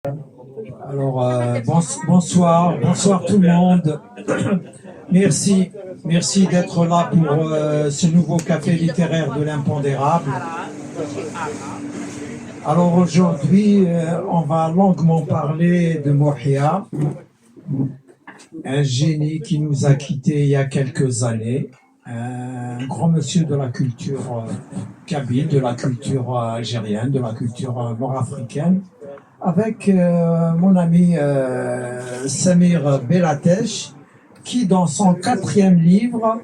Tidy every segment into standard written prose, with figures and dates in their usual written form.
Alors, bonsoir tout le monde. Merci d'être là pour ce nouveau café littéraire de l'impondérable. Alors aujourd'hui, on va longuement parler de Mohiya, un génie qui nous a quittés il y a quelques années, un grand monsieur de la culture kabyle, de la culture algérienne, de la culture nord-africaine, avec mon ami Samir Belatesh, qui dans son 4e livre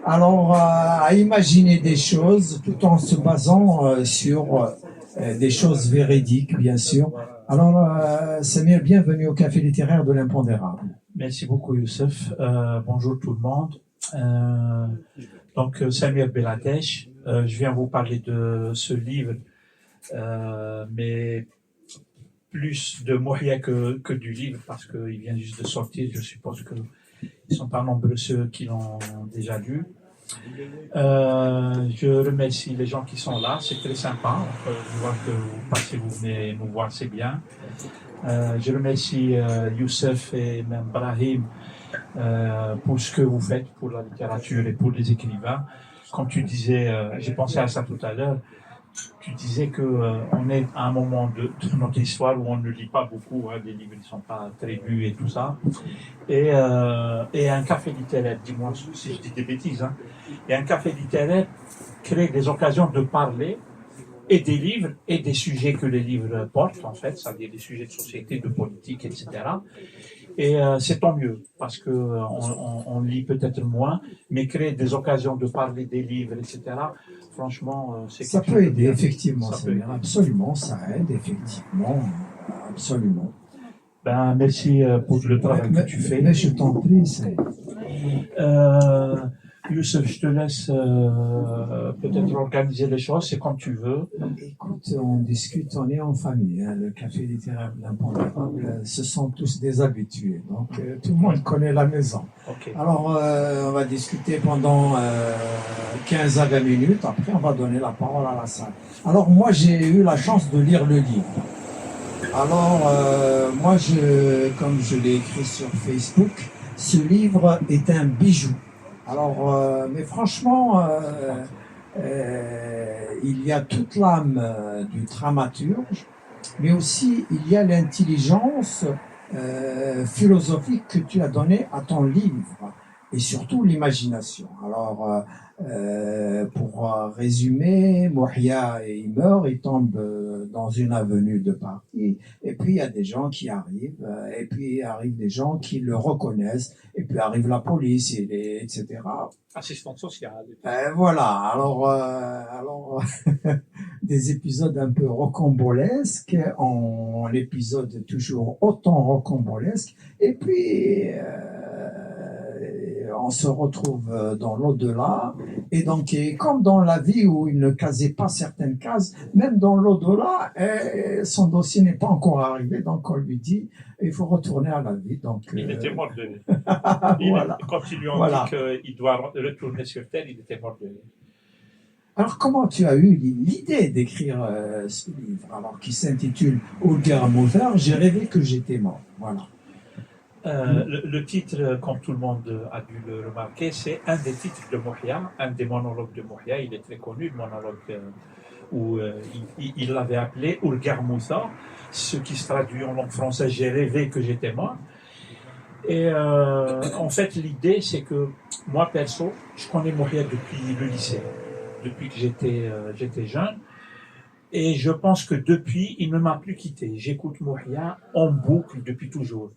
a imaginé des choses tout en se basant sur des choses véridiques, bien sûr. Alors Samir, bienvenue au Café littéraire de l'impondérable. Merci beaucoup Youssef. Bonjour tout le monde. Donc Samir Belatesh, je viens vous parler de ce livre, mais plus de Mohiya que du livre, parce qu'il vient juste de sortir. Je suppose qu'ils ne sont pas nombreux ceux qui l'ont déjà lu. Je remercie les gens qui sont là, c'est très sympa. Je vois que vous passez, vous venez nous voir, c'est bien. Je remercie Youssef et même Brahim pour ce que vous faites pour la littérature et pour les écrivains. Comme tu disais, j'ai pensé à ça tout à l'heure, tu disais qu'on est à un moment de notre histoire où on ne lit pas beaucoup, les livres ne sont pas très lus et tout ça. Et un café littéraire, dis-moi si je dis des bêtises, et un café littéraire crée des occasions de parler et des livres et des sujets que les livres portent, en fait, c'est-à-dire des sujets de société, de politique, etc. Et c'est tant mieux, parce que on lit peut-être moins, mais créer des occasions de parler des livres, etc., franchement, c'est ça peut aider, effectivement, absolument, ça aide, effectivement, absolument. Ben, merci pour le travail que tu fais. Mais je t'en prie, c'est... Youssef, je te laisse peut-être organiser les choses, c'est comme tu veux. Écoute, on discute, on est en famille. Le café littéraire de l'impondérable, ce sont tous des habitués. Donc, tout le monde connaît la maison. Okay. Alors, on va discuter pendant 15 à 20 minutes. Après, on va donner la parole à la salle. Alors, moi, j'ai eu la chance de lire le livre. Alors, moi, comme je l'ai écrit sur Facebook, ce livre est un bijou. Alors, mais franchement, il y a toute l'âme du dramaturge, mais aussi il y a l'intelligence philosophique que tu as donnée à ton livre, et surtout l'imagination. Alors, pour résumer, Mohiya, il meurt, il tombe dans une avenue de Paris, et puis il y a des gens qui arrivent, et puis arrivent des gens qui le reconnaissent, et puis arrive la police, etc. Assistante sociale. Voilà, alors des épisodes un peu rocambolesques, en épisode toujours autant rocambolesque, et puis on se retrouve dans l'au-delà, et donc comme dans la vie où il ne casait pas certaines cases, même dans l'au-delà, son dossier n'est pas encore arrivé, donc on lui dit il faut retourner à la vie. Donc, il était mort de rire. Voilà. Quand ils lui ont dit qu'il doit retourner sur Terre, il était mort de rire. Alors, comment tu as eu l'idée d'écrire ce livre, alors qui s'intitule Ulgar Mother, j'ai rêvé que j'étais mort. Voilà. Le titre, comme tout le monde a dû le remarquer, c'est un des titres de Mohiya, un des monologues de Mohiya. Il est très connu, le monologue où il l'avait appelé Ulgar Mother, ce qui se traduit en langue française, j'ai rêvé que j'étais mort. Et en fait, l'idée, c'est que moi, perso, je connais Mohiya depuis le lycée, depuis que j'étais jeune. Et je pense que depuis, il ne m'a plus quitté. J'écoute Mohiya en boucle depuis toujours.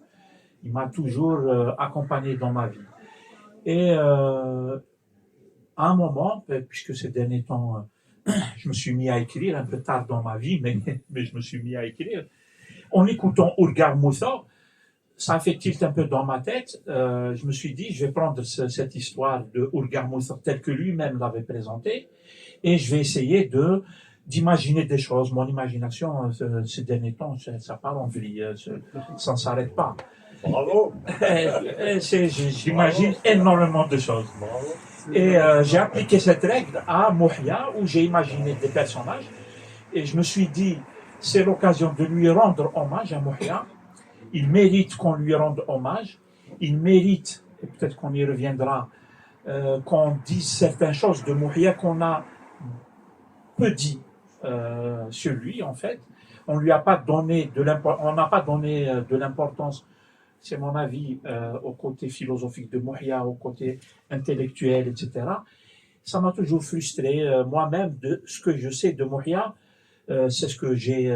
Il m'a toujours accompagné dans ma vie. Et à un moment, puisque ces derniers temps, je me suis mis à écrire un peu tard dans ma vie, mais je me suis mis à écrire. En écoutant Ulgar Mother, ça a fait tilt un peu dans ma tête. Je me suis dit, je vais prendre cette histoire de Ulgar Mother telle que lui-même l'avait présentée, et je vais essayer d'imaginer des choses. Mon imagination, ces derniers temps, ça part en vrille, ça ne s'arrête pas. Bravo. J'imagine énormément de choses. Bravo. Et j'ai appliqué cette règle à Mohiya, où j'ai imaginé des personnages, et je me suis dit, c'est l'occasion de lui rendre hommage à Mouhia. Il mérite qu'on lui rende hommage. Il mérite, et peut-être qu'on y reviendra, qu'on dise certaines choses de Mouhia qu'on a peu dit sur lui, en fait. On lui a pas donné on n'a pas donné de l'importance, c'est mon avis, au côté philosophique de Mouhia, au côté intellectuel, etc. Ça m'a toujours frustré. Moi-même, de ce que je sais de Mouhia, c'est ce que j'ai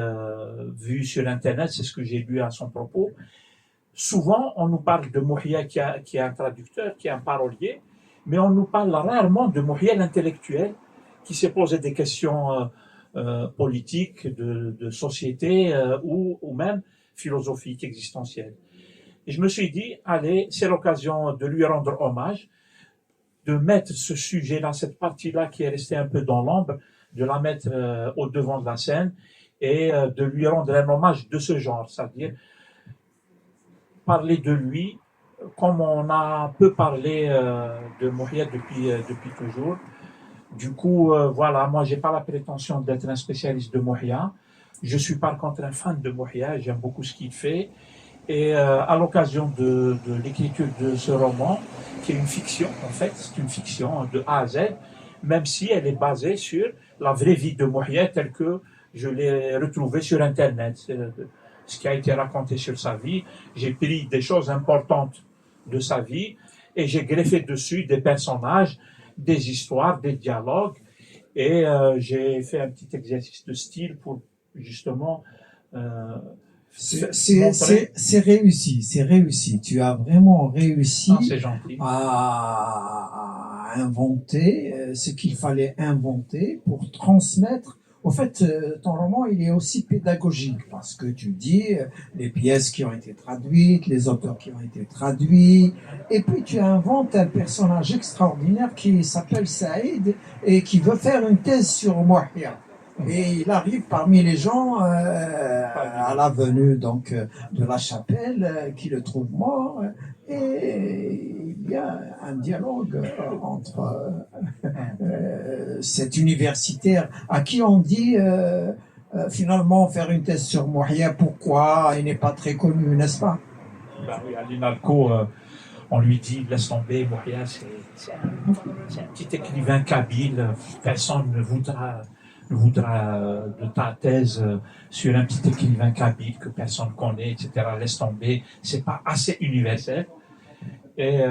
vu sur Internet, c'est ce que j'ai lu à son propos. Souvent, on nous parle de Mouhia qui est un traducteur, qui est un parolier, mais on nous parle rarement de Mouhia l'intellectuel, qui s'est posé des questions politiques, de société ou même philosophiques, existentielles. Et je me suis dit, allez, c'est l'occasion de lui rendre hommage, de mettre ce sujet-là, cette partie-là qui est restée un peu dans l'ombre, de la mettre au devant de la scène et de lui rendre un hommage de ce genre, c'est-à-dire parler de lui comme on a peu parlé de Mouhia depuis toujours. Du coup, voilà, moi j'ai pas la prétention d'être un spécialiste de Mouhia. Je suis par contre un fan de Mouhia, j'aime beaucoup ce qu'il fait. Et à l'occasion de l'écriture de ce roman, qui est une fiction, en fait, c'est une fiction de A à Z, même si elle est basée sur la vraie vie de Mouhia telle que je l'ai retrouvée sur Internet. Ce qui a été raconté sur sa vie. J'ai pris des choses importantes de sa vie et j'ai greffé dessus des personnages, des histoires, des dialogues. Et j'ai fait un petit exercice de style pour justement c'est réussi, c'est réussi. Tu as vraiment réussi à inventer ce qu'il fallait inventer pour transmettre. Au fait, ton roman, il est aussi pédagogique parce que tu dis les pièces qui ont été traduites, les auteurs qui ont été traduits, et puis tu inventes un personnage extraordinaire qui s'appelle Saïd et qui veut faire une thèse sur Mouhia. Et il arrive parmi les gens à la venue donc de la chapelle qui le trouvent mort et il y a un dialogue entre cet universitaire à qui on dit finalement faire une thèse sur Mouhia, pourquoi il n'est pas très connu, n'est-ce pas? Ben oui, à l'INALCO, on lui dit laisse tomber, Mouhia c'est un petit écrivain kabyle, personne ne voudra de ta thèse sur un petit écrivain kabyle que personne connaît, etc. Laisse tomber, c'est pas assez universel. Et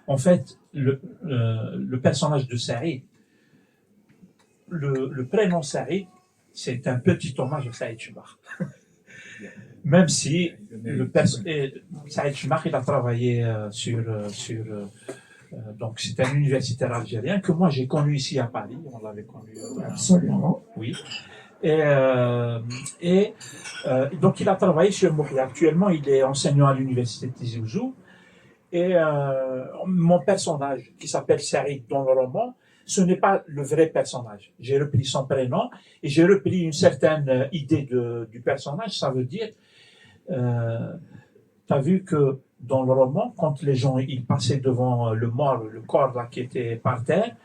en fait, le personnage de Saïd, le prénom Saïd, c'est un petit hommage à Saïd Chmar. Même si Saïd Chmar, il a travaillé donc c'est un universitaire algérien que moi j'ai connu ici à Paris, on l'avait connu. Absolument. Oui. Et donc il a travaillé sur Mouhia. Actuellement, il est enseignant à l'université de Tizi Ouzou. Et mon personnage, qui s'appelle Saïd dans le roman, ce n'est pas le vrai personnage. J'ai repris son prénom et j'ai repris une certaine idée du personnage. Ça veut dire, t'as vu que dans le roman, quand les gens ils passaient devant le mort, le corps là qui était par terre,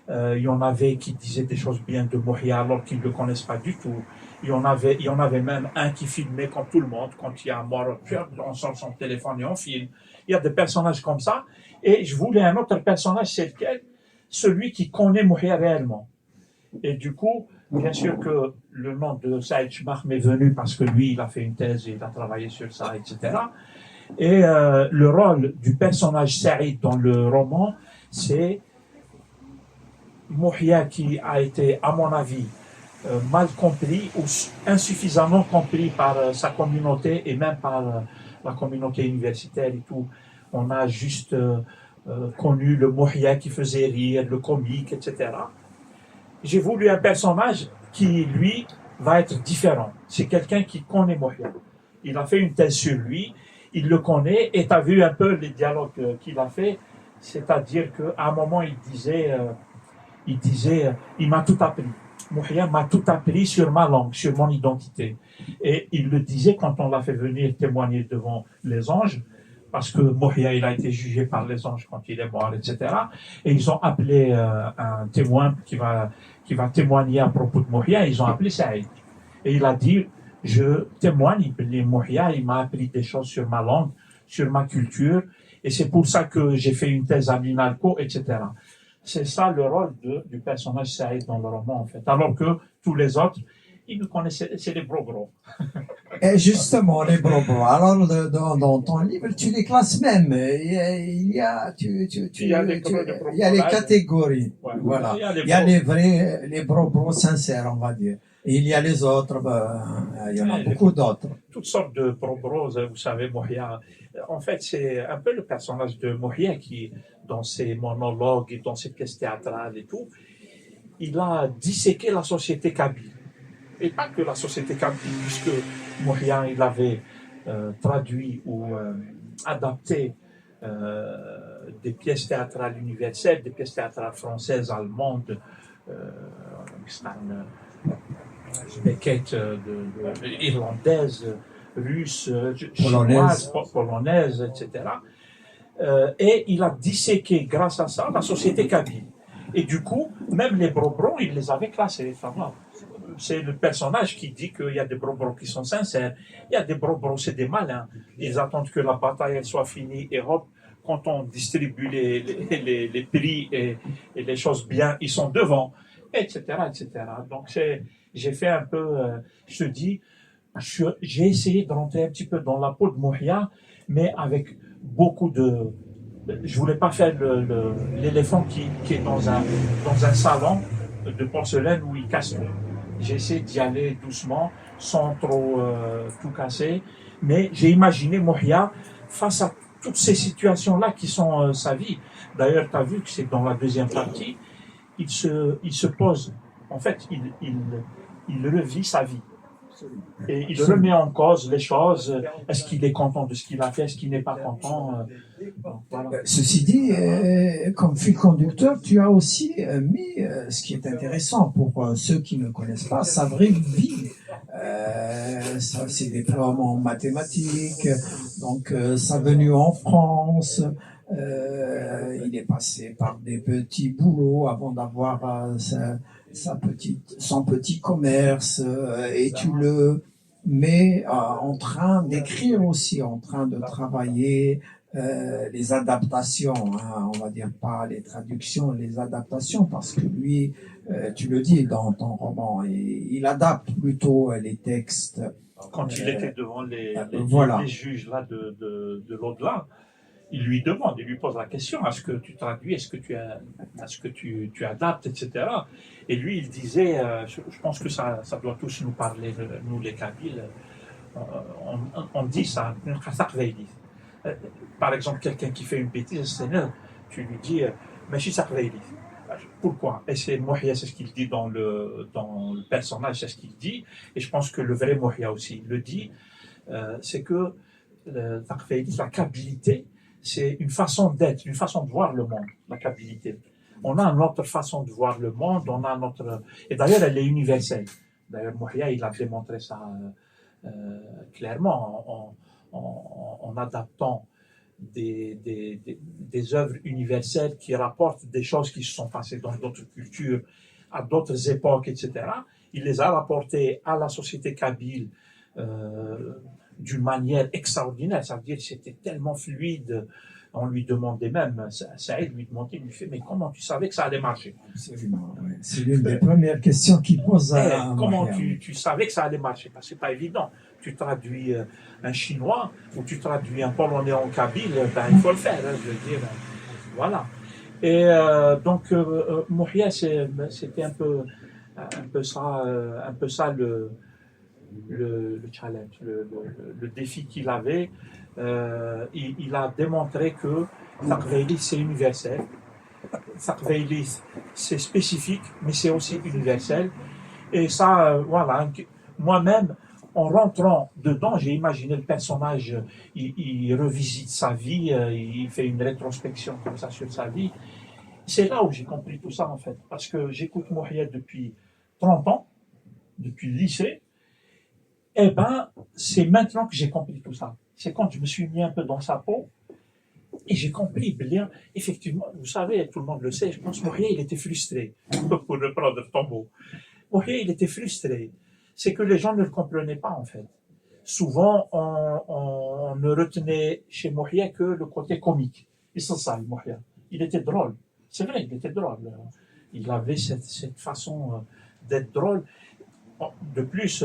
il y en avait qui disaient des choses bien de Mouhia alors qu'ils ne le connaissent pas du tout. Il y en avait même un qui filmait comme tout le monde. Quand il y a un mort, on sort son téléphone et on filme. Il y a des personnages comme ça. Et je voulais un autre personnage, c'est lequel? Celui qui connaît Mouhia réellement. Et du coup, bien sûr que le nom de Saïd Chmar m'est venu parce que lui, il a fait une thèse, il a travaillé sur ça, etc. Et le rôle du personnage Saïd dans le roman, c'est Mouhia qui a été, à mon avis, mal compris ou insuffisamment compris par sa communauté et même par la communauté universitaire et tout. On a juste connu le Mouhia qui faisait rire, le comique, etc. J'ai voulu un personnage qui, lui, va être différent. C'est quelqu'un qui connaît Mouhia. Il a fait une thèse sur lui, il le connaît, et tu as vu un peu les dialogues qu'il a fait, c'est-à-dire qu'à un moment, il disait, il m'a tout appris. Mouhia m'a tout appris sur ma langue, sur mon identité. Et il le disait quand on l'a fait venir témoigner devant les anges. parce que Mohia, il a été jugé par les anges quand il est mort, etc. Et ils ont appelé un témoin qui va témoigner à propos de Mohia, ils ont appelé Saïd. Et il a dit, je témoigne, Mohia, il m'a appris des choses sur ma langue, sur ma culture, et c'est pour ça que j'ai fait une thèse à l'INALCO, etc. C'est ça le rôle du personnage Saïd dans le roman, en fait. Alors que tous les autres, ils nous connaissaient, c'est les bro-bros. Et justement, les bobos. Alors, dans ton livre, tu les classes même. Il y a, Il y a les gros, les il y a les bro-bros. catégories. Ouais. Voilà. Il y a les Il y a bros. les vrais, les bobos sincères, on va dire. Et il y a les autres, il y en a Ouais, beaucoup d'autres. toutes sortes de bro-bros, vous savez, Mohia. En fait, c'est un peu le personnage de Mohia qui, dans ses monologues et dans ses pièces théâtrales et tout, il a disséqué la société kabyle. Et pas que la société kabyle, puisque Mohia, il avait traduit ou adapté des pièces théâtrales universelles, des pièces théâtrales françaises, allemandes, Beckett irlandaise, russe, chinoise, polonaise, etc. Et il a disséqué, grâce à ça, la société kabyle. Et du coup, même les bro-bros, il les avait classés. Enfin, c'est le personnage qui dit qu'il y a des bro-bros qui sont sincères. Il y a des bro-bros, c'est des malins. Ils attendent que la bataille elle soit finie et hop, quand on distribue les prix et les choses bien, ils sont devant, etc., etc. Donc j'ai fait un peu, je te dis, j'ai essayé de rentrer un petit peu dans la peau de Mohia, mais avec beaucoup de. Je voulais pas faire l'éléphant qui est dans un salon de porcelaine où il casse tout. J'ai essayé d'y aller doucement, sans trop tout casser, mais j'ai imaginé Mohia face à toutes ces situations-là qui sont sa vie. D'ailleurs, tu as vu que c'est dans la deuxième partie, il se pose, en fait, il revit sa vie. Et il remet en cause les choses. Est-ce qu'il est content de ce qu'il a fait? Est-ce qu'il n'est pas content? Voilà. Ceci dit, comme fil conducteur, tu as aussi mis ce qui est intéressant pour ceux qui ne connaissent pas sa vraie vie. Ses déploiements en mathématiques, donc sa venue en France. Il est passé par des petits boulots avant d'avoir son petit commerce, et tu le mets en train d'écrire aussi, en train de travailler les adaptations, hein, on va dire pas les traductions, les adaptations, parce que lui, tu le dis dans ton roman, il adapte plutôt les textes. Quand il était devant les juges là de l'au-delà, il lui demande, il lui pose la question, est-ce que tu traduis, est-ce que tu adaptes, etc. Et lui, il disait, je pense que ça doit tous nous parler, nous les Kabyles, on dit ça, par exemple, quelqu'un qui fait une bêtise, tu lui dis, mais je suis pourquoi? Et c'est Mohia, c'est ce qu'il dit dans le personnage, c'est ce qu'il dit, et je pense que le vrai Mohia aussi le dit, c'est que la kabilité, c'est une façon d'être, une façon de voir le monde, la kabilité. On a une autre façon de voir le monde, on a notre... Et d'ailleurs, elle est universelle. D'ailleurs, Mohia, il a démontré ça clairement en adaptant des œuvres universelles qui rapportent des choses qui se sont passées dans d'autres cultures, à d'autres époques, etc. Il les a rapportées à la société kabyle d'une manière extraordinaire. Ça veut dire que c'était tellement fluide. On lui demandait même, Saïd lui demandait, il lui fait, mais comment tu savais que ça allait marcher? Absolument, oui. C'est l'une des premières questions qu'il pose à comment tu savais que ça allait marcher? Parce que c'est pas évident. Tu traduis un chinois ou tu traduis un polonais en kabyle, ben, il faut le faire, hein, je veux dire. Voilà. Et donc, Mohia, c'était un peu ça le challenge, le défi qu'il avait. Il a démontré que Taqvayli, c'est universel. Taqvayli, c'est spécifique, mais c'est aussi universel. Et ça, voilà, moi-même, en rentrant dedans, j'ai imaginé le personnage, il revisite sa vie, il fait une rétrospection comme ça sur sa vie. C'est là où j'ai compris tout ça, en fait. Parce que j'écoute Mohia depuis 30 ans, depuis le lycée. Eh ben, c'est maintenant que j'ai compris tout ça. C'est quand je me suis mis un peu dans sa peau Et j'ai compris bien, effectivement, vous savez, tout le monde le sait, je pense que Moria, il était frustré, pour reprendre ton mot. Moria, il était frustré. C'est que les gens ne le comprenaient pas, en fait. Souvent, on ne retenait chez Moria que le côté comique. Et c'est ça, Moria. Il était drôle. C'est vrai, il était drôle. Il avait cette façon d'être drôle. De plus,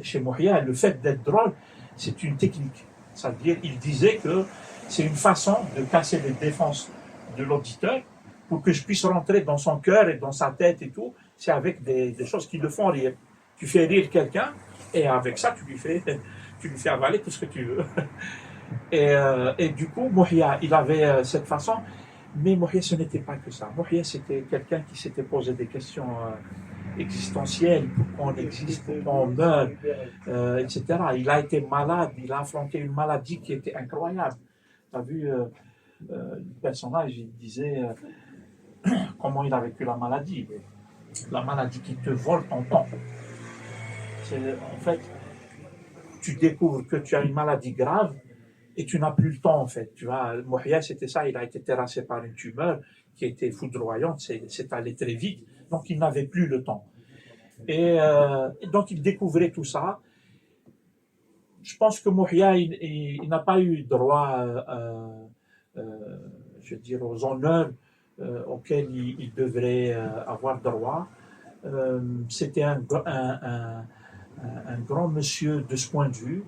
chez Moria, le fait d'être drôle, c'est une technique. C'est-à-dire, il disait que c'est une façon de casser les défenses de l'auditeur pour que je puisse rentrer dans son cœur et dans sa tête et tout. C'est avec des choses qui le font rire. Tu fais rire quelqu'un et avec ça, tu lui fais avaler tout ce que tu veux. Et du coup, Moria, il avait cette façon. Mais Moria, ce n'était pas que ça. Moria, c'était quelqu'un qui s'était posé des questions existentielles, pourquoi on existe, pourquoi on meurt, etc. Il a été malade, il a affronté une maladie qui était incroyable. Tu as vu le personnage, il disait comment il a vécu la maladie. La maladie qui te vole ton temps. En fait, tu découvres que tu as une maladie grave et tu n'as plus le temps, en fait. Tu vois, Moria, c'était ça, il a été terrassé par une tumeur qui était foudroyante, c'est allé très vite, donc il n'avait plus le temps. Et donc il découvrait tout ça. Je pense que Moria, il n'a pas eu droit, je veux dire, aux honneurs auxquels il devrait avoir droit. C'était un grand monsieur de ce point de vue,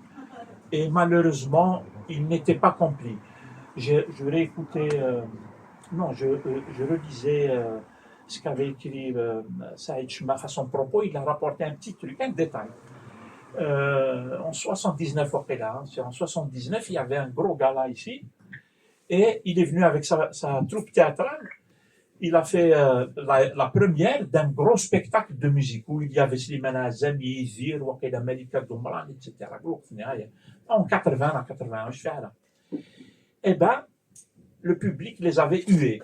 et malheureusement, il n'était pas compris. Je réécoutais, non, je relisais ce qu'avait écrit Saïd Chmach à son propos. Il a rapporté un petit truc, un détail. En 79, en 79, il y avait un gros gala ici, et il est venu avec sa troupe théâtrale. Il a fait la première d'un gros spectacle de musique où il y avait Slimane Azam, Yizir, Wakil Amerika Doumran, etc. En 80 à 81, je fais là. Eh ben, le public les avait hués.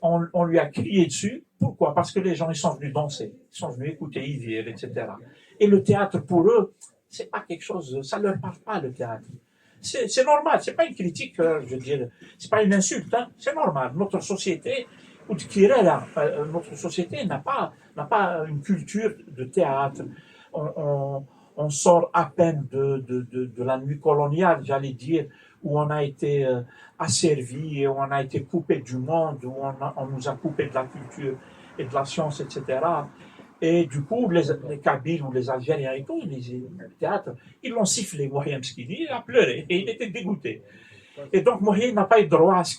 On lui a crié dessus. Pourquoi? Parce que les gens, ils sont venus danser, ils sont venus écouter Yizir, etc. Et le théâtre, pour eux, c'est pas quelque chose, ça leur parle pas, le théâtre. C'est normal, c'est pas une critique, je veux dire, c'est pas une insulte, hein, c'est normal. Notre société, notre société n'a pas une culture de théâtre. On sort à peine de la nuit coloniale, j'allais dire, où on a été asservi et où on a été coupé du monde, où on nous a coupé de la culture et de la science, etc. Et du coup, les Kabyles ou les Algériens et tout, le théâtre, ils l'ont sifflé, Mohiam Skidi, il a pleuré et il était dégoûté. Et donc, Mohiam n'a pas eu droit à ce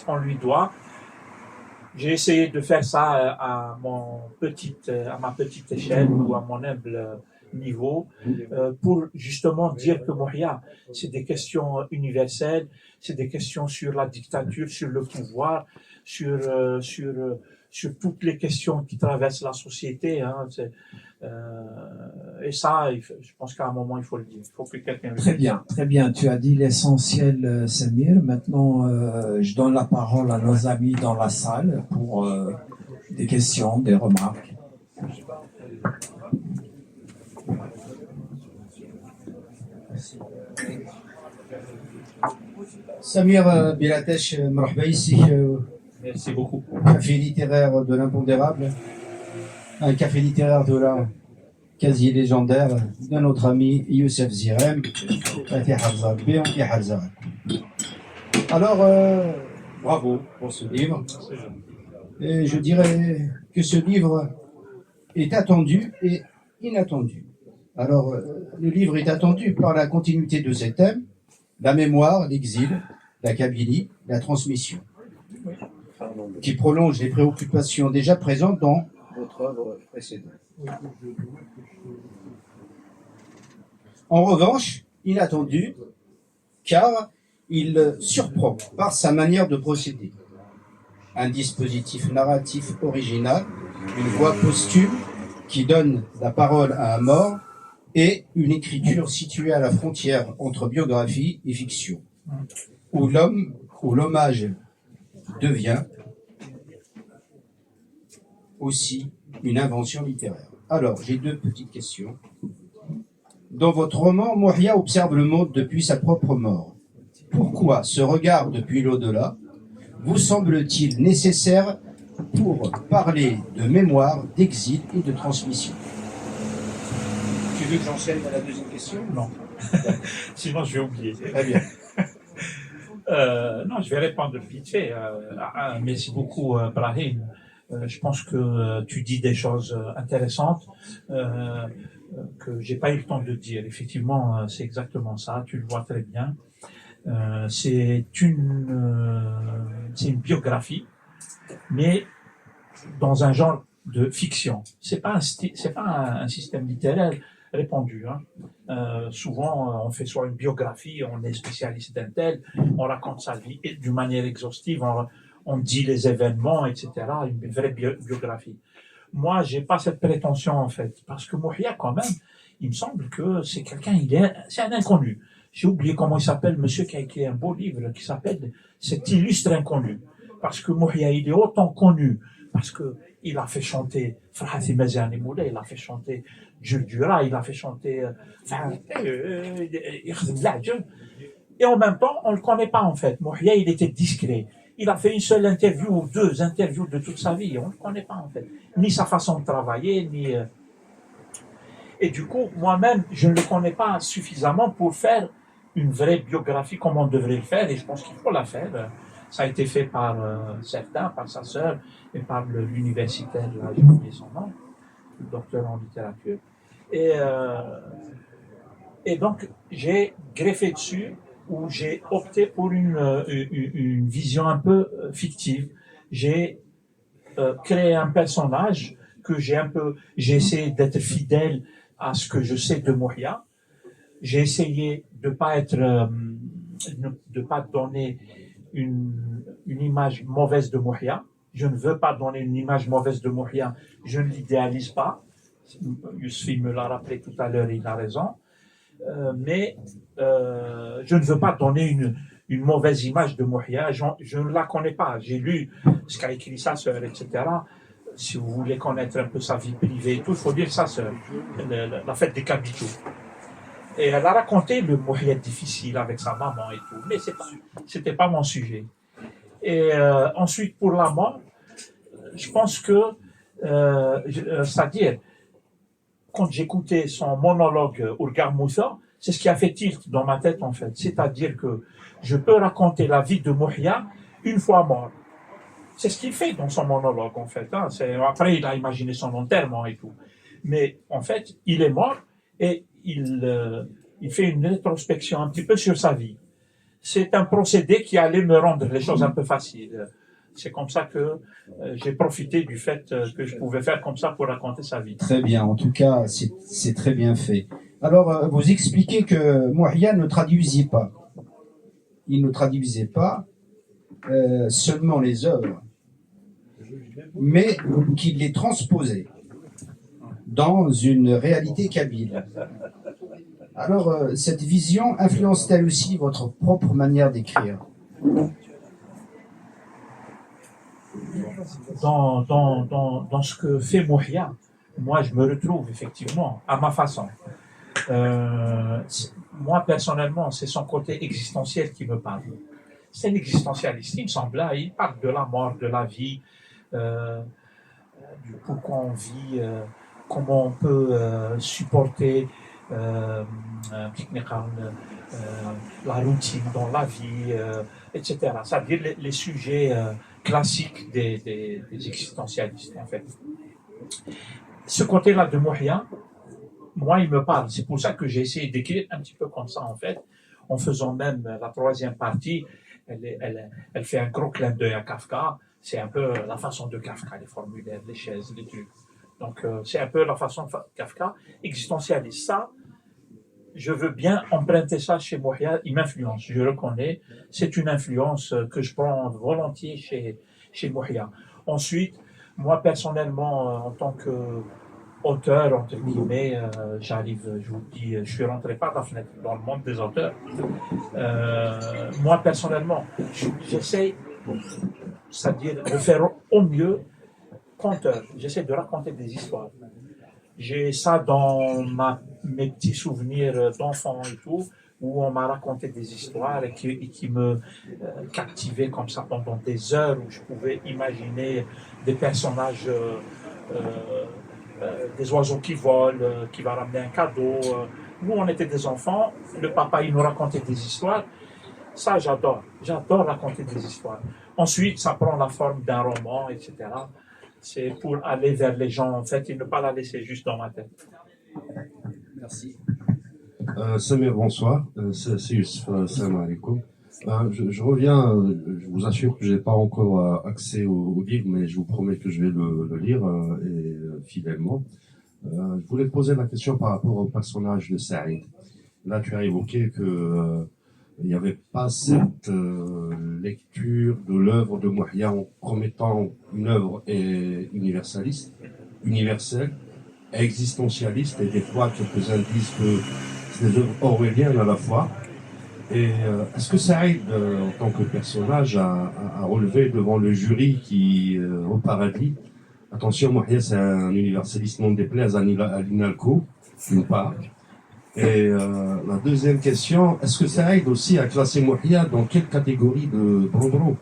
qu'on lui doit. J'ai essayé de faire ça à ma petite échelle ou à mon humble niveau pour justement dire que Moria, c'est des questions universelles, c'est des questions sur la dictature, sur le pouvoir, sur toutes les questions qui traversent la société. Hein, et ça, je pense qu'à un moment, il faut le dire. Il faut que quelqu'un le dise. Très bien, très bien. Tu as dit l'essentiel, Samir. Maintenant, je donne la parole à nos amis dans la salle pour des questions, des remarques. Samir Bilatesh, مرحبا ici, Merci beaucoup. café littéraire de l'impondérable, un café littéraire de la quasi légendaire de notre ami Youssef Zirem, Alors, bravo pour ce livre. Et je dirais que ce livre est attendu et inattendu. Alors, le livre est attendu par la continuité de ses thèmes, la mémoire, l'exil, la Kabylie, la transmission, qui prolonge les préoccupations déjà présentes dans votre œuvre précédente. En revanche, inattendu, car il surprend par sa manière de procéder. Un dispositif narratif original, une voix posthume qui donne la parole à un mort et une écriture située à la frontière entre biographie et fiction, où l'hommage devient aussi une invention littéraire. Alors, j'ai deux petites questions. Dans votre roman, Mouhia observe le monde depuis sa propre mort. Pourquoi ce regard depuis l'au-delà vous semble-t-il nécessaire pour parler de mémoire, d'exil et de transmission? Tu veux que j'enchaîne à la deuxième question? Non. Sinon, je vais oublier. Très bien. Non, je vais répondre vite fait. Merci beaucoup, Brahim. Je pense que tu dis des choses intéressantes que j'ai pas eu le temps de dire. Effectivement, c'est exactement ça. Tu le vois très bien. C'est une biographie, mais dans un genre de fiction. C'est pas un système littéraire répandu. Souvent, on fait soit une biographie, on est spécialiste d'un tel, on raconte sa vie d'une manière exhaustive, on dit les événements, etc. Une vraie biographie. Moi, j'ai pas cette prétention en fait, parce que Mouhia, quand même, il me semble que c'est c'est un inconnu. J'ai oublié comment il s'appelle, monsieur qui a écrit un beau livre qui s'appelle Cet illustre inconnu. Parce que Mouhia, il est autant connu, parce que il a fait chanter Farhati Maziani Moulay, il a fait chanter Djurdjura, il a fait chanter, et en même temps, on le connaît pas en fait. Mouhia, il était discret. Il a fait une seule interview ou deux interviews de toute sa vie. On ne le connaît pas en fait. Ni sa façon de travailler, ni... Et du coup, moi-même, je ne le connais pas suffisamment pour faire une vraie biographie comme on devrait le faire. Et je pense qu'il faut la faire. Ça a été fait par certains, par sa sœur et par l'universitaire, là, j'ai oublié son nom, le docteur en littérature. Et donc, j'ai greffé dessus où j'ai opté pour une vision un peu fictive. J'ai créé un personnage que j'ai essayé d'être fidèle à ce que je sais de Mouhia. J'ai essayé de pas donner une image mauvaise de Mouhia. Je ne veux pas donner une image mauvaise de Mouhia. Je ne l'idéalise pas. Yousfi me l'a rappelé tout à l'heure, il a raison. Mais je ne veux pas donner une mauvaise image de Mouhia. Je ne la connais pas. J'ai lu ce qu'a écrit sa sœur, etc. Si vous voulez connaître un peu sa vie privée et tout, il faut lire sa sœur, la fête des capitaux. Et elle a raconté le Mouhia difficile avec sa maman et tout. Mais c'était pas mon sujet. Et ensuite, pour la mort, je pense que, c'est-à-dire, quand j'écoutais son monologue Urgar Moussa, c'est ce qui a fait tilt dans ma tête en fait. C'est-à-dire que je peux raconter la vie de Mouhia une fois mort. C'est ce qu'il fait dans son monologue en fait. Après, il a imaginé son enterrement et tout. Mais en fait, il est mort et il fait une rétrospection un petit peu sur sa vie. C'est un procédé qui allait me rendre les choses un peu faciles. C'est comme ça que j'ai profité du fait que je pouvais faire comme ça pour raconter sa vie. Très bien, en tout cas, c'est très bien fait. Alors, vous expliquez que Mouhia ne traduisait pas. Il ne traduisait pas seulement les œuvres, mais qu'il les transposait dans une réalité kabyle. Alors, cette vision influence-t-elle aussi votre propre manière d'écrire? Dans ce que fait Mouhia, moi je me retrouve effectivement à ma façon. Moi personnellement, c'est son côté existentiel qui me parle. C'est l'existentialiste, il me semble là, il parle de la mort, de la vie, du pourquoi on vit, comment on peut supporter la routine dans la vie, etc. C'est-à-dire les sujets classiques des existentialistes, en fait. Ce côté-là de Mouhia, moi, il me parle. C'est pour ça que j'ai essayé d'écrire un petit peu comme ça, en fait, en faisant même la troisième partie. Elle fait un gros clin d'œil à Kafka. C'est un peu la façon de Kafka, les formulaires, les chaises, les trucs. Donc, c'est un peu la façon de Kafka, existentialiste. Ça, je veux bien emprunter ça chez Mouhia. Il m'influence, je le reconnais. C'est une influence que je prends volontiers chez Mouhia. Ensuite, moi, personnellement, en tant qu'auteur, entre guillemets, j'arrive, je vous dis, je suis rentré par la fenêtre dans le monde des auteurs. Moi, personnellement, j'essaie, c'est-à-dire de faire au mieux conteur. J'essaie de raconter des histoires. J'ai ça dans mes petits souvenirs d'enfant et tout, où on m'a raconté des histoires et qui me captivaient comme ça pendant des heures, où je pouvais imaginer des personnages, des oiseaux qui volent, qui va ramener un cadeau. Nous, on était des enfants, le papa, il nous racontait des histoires. Ça, j'adore raconter des histoires. Ensuite, ça prend la forme d'un roman, etc. C'est pour aller vers les gens, en fait, et ne pas la laisser juste dans ma tête. Merci. Samir, bonsoir. C'est Youssef. Salam alaikum. Je reviens, je vous assure que je n'ai pas encore accès au livre, mais je vous promets que je vais le lire fidèlement. Je voulais poser la question par rapport au personnage de Saïd. Là, tu as évoqué que il n'y avait pas cette lecture de l'œuvre de Mouhia comme étant une œuvre universaliste, universelle, existentialiste, et des fois quelques-uns disent que c'est des œuvres orwelliennes à la fois. Et est-ce que Saïd, en tant que personnage, a relevé devant le jury qui, au paradis, attention, Mouhia c'est un universaliste non déplaise à l'INALCO, d'une part. Et la deuxième question, est-ce que Saïd aussi a classé Mouhia dans quelle catégorie de Brobro?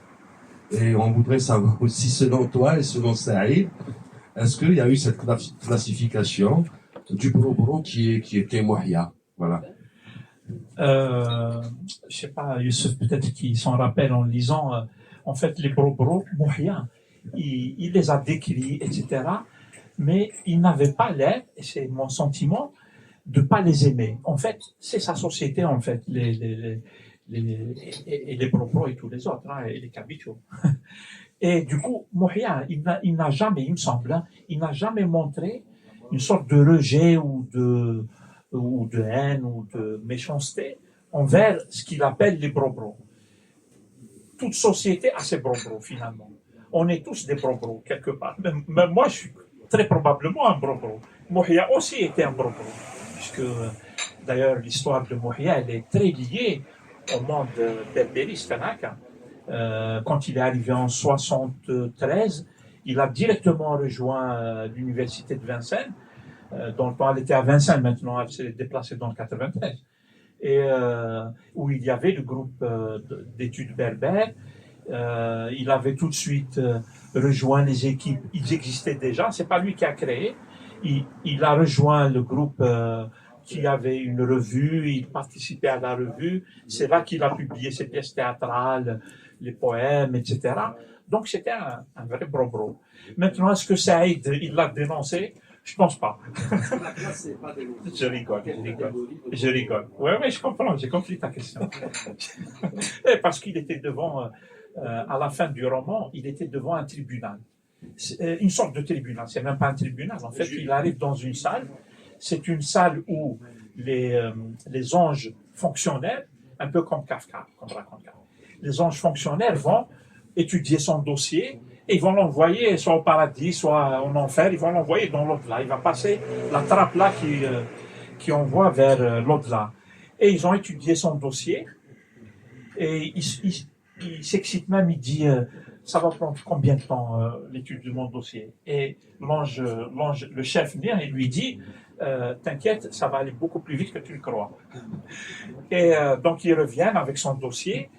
Et on voudrait savoir aussi, selon toi et selon Saïd, est-ce qu'il y a eu cette classification du Brobro qui était Mouhia? Voilà. Je sais pas, Youssef, peut-être qu'il s'en rappelle en lisant, en fait, les Brobro, Mouhia, il les a décrits, etc. Mais il n'avait pas l'air, et c'est mon sentiment, de pas les aimer. En fait, c'est sa société, en fait, et les Brobro et tous les autres, hein, et les Kabitio. Et du coup, Mouhia, il n'a jamais, il me semble, hein, il n'a jamais montré une sorte de rejet ou de haine ou de méchanceté envers ce qu'il appelle les Brobro. Toute société a ses Brobro, finalement. On est tous des Brobro, quelque part. Même moi, je suis très probablement un Brobro. Mouhia aussi était un Brobro. Puisque, d'ailleurs, l'histoire de Mouhia, elle est très liée au monde berbériste, quand il est arrivé en 73, il a directement rejoint l'université de Vincennes. Dans le temps, elle était à Vincennes, maintenant elle s'est déplacée dans le 93. Et où il y avait le groupe d'études berbères. Il avait tout de suite rejoint les équipes. Ils existaient déjà, c'est pas lui qui a créé. Il a rejoint le groupe qui avait une revue, il participait à la revue. C'est là qu'il a publié ses pièces théâtrales, les poèmes, etc. Donc c'était un vrai Brobro. Maintenant, est-ce que Saïd, il l'a dénoncé? Je pense pas. Je rigole. Ouais, mais je comprends, j'ai compris ta question. Parce qu'il était devant, à la fin du roman, il était devant un tribunal. Une sorte de tribunal, c'est même pas un tribunal. En fait, il arrive dans une salle. C'est une salle où les anges fonctionnaires, un peu comme Kafka, comme raconte Kafka, les anges fonctionnaires vont étudier son dossier et ils vont l'envoyer soit au paradis, soit en enfer, ils vont l'envoyer dans l'au-delà. Il va passer la trappe là qui envoie vers l'au-delà. Et ils ont étudié son dossier et il s'excite même, il dit ça va prendre combien de temps l'étude de mon dossier? Et l'ange, le chef vient et lui dit t'inquiète, ça va aller beaucoup plus vite que tu le crois. Et donc ils reviennent avec son dossier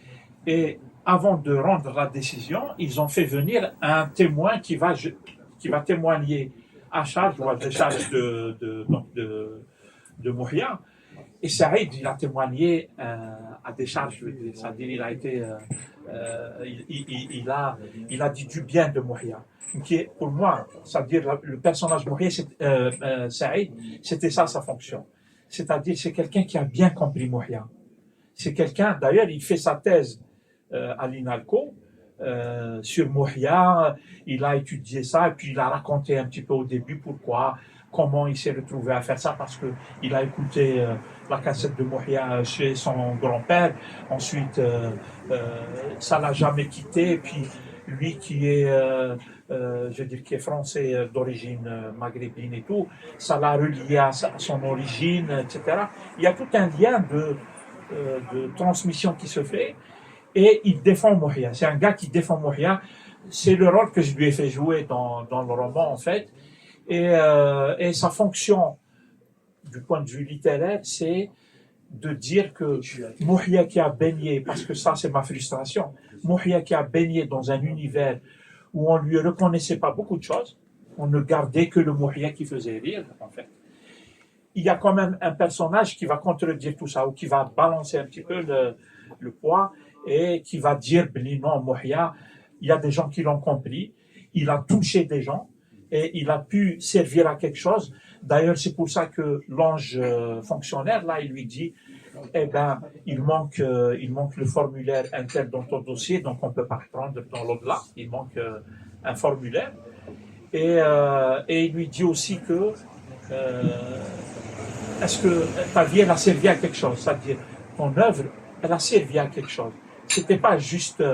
et avant de rendre la décision, ils ont fait venir un témoin qui va témoigner à charge ou à décharge de Mouhia. Et Saïd, il a témoigné à décharge, c'est-à-dire il a été, il a dit du bien de Mouhia. Qui est, pour moi, c'est-à-dire le personnage Mouhia, Saïd, c'était ça sa fonction. C'est-à-dire c'est quelqu'un qui a bien compris Mouhia. C'est quelqu'un, d'ailleurs, il fait sa thèse à l'INALCO sur Mouhia, il a étudié ça et puis il a raconté un petit peu au début comment il s'est retrouvé à faire ça parce que il a écouté la cassette de Mouhia chez son grand-père. Ensuite, ça l'a jamais quitté. Et puis lui qui est, je veux dire, qui est français d'origine maghrébine et tout, ça l'a relié à son origine, etc. Il y a tout un lien de transmission qui se fait. Et il défend Mouhia. C'est un gars qui défend Mouhia. C'est le rôle que je lui ai fait jouer dans le roman, en fait. Et sa fonction point de vue littéraire, c'est de dire que Mouhia qui a baigné, parce que ça c'est ma frustration, Mouhia qui a baigné dans un univers où on lui reconnaissait pas beaucoup de choses, on ne gardait que le Mouhia qui faisait rire, en fait. Il y a quand même un personnage qui va contredire tout ça, ou qui va balancer un petit peu le poids, et qui va dire, non, Mouhia, il y a des gens qui l'ont compris, il a touché des gens, et il a pu servir à quelque chose. D'ailleurs, c'est pour ça que l'ange fonctionnaire, là, il lui dit, eh ben, il manque le formulaire interne dans ton dossier, donc on ne peut pas prendre dans l'au-delà. Il manque un formulaire. Et il lui dit aussi que est-ce que ta vie, elle a servi à quelque chose? C'est-à-dire, ton œuvre, elle a servi à quelque chose. C'était pas juste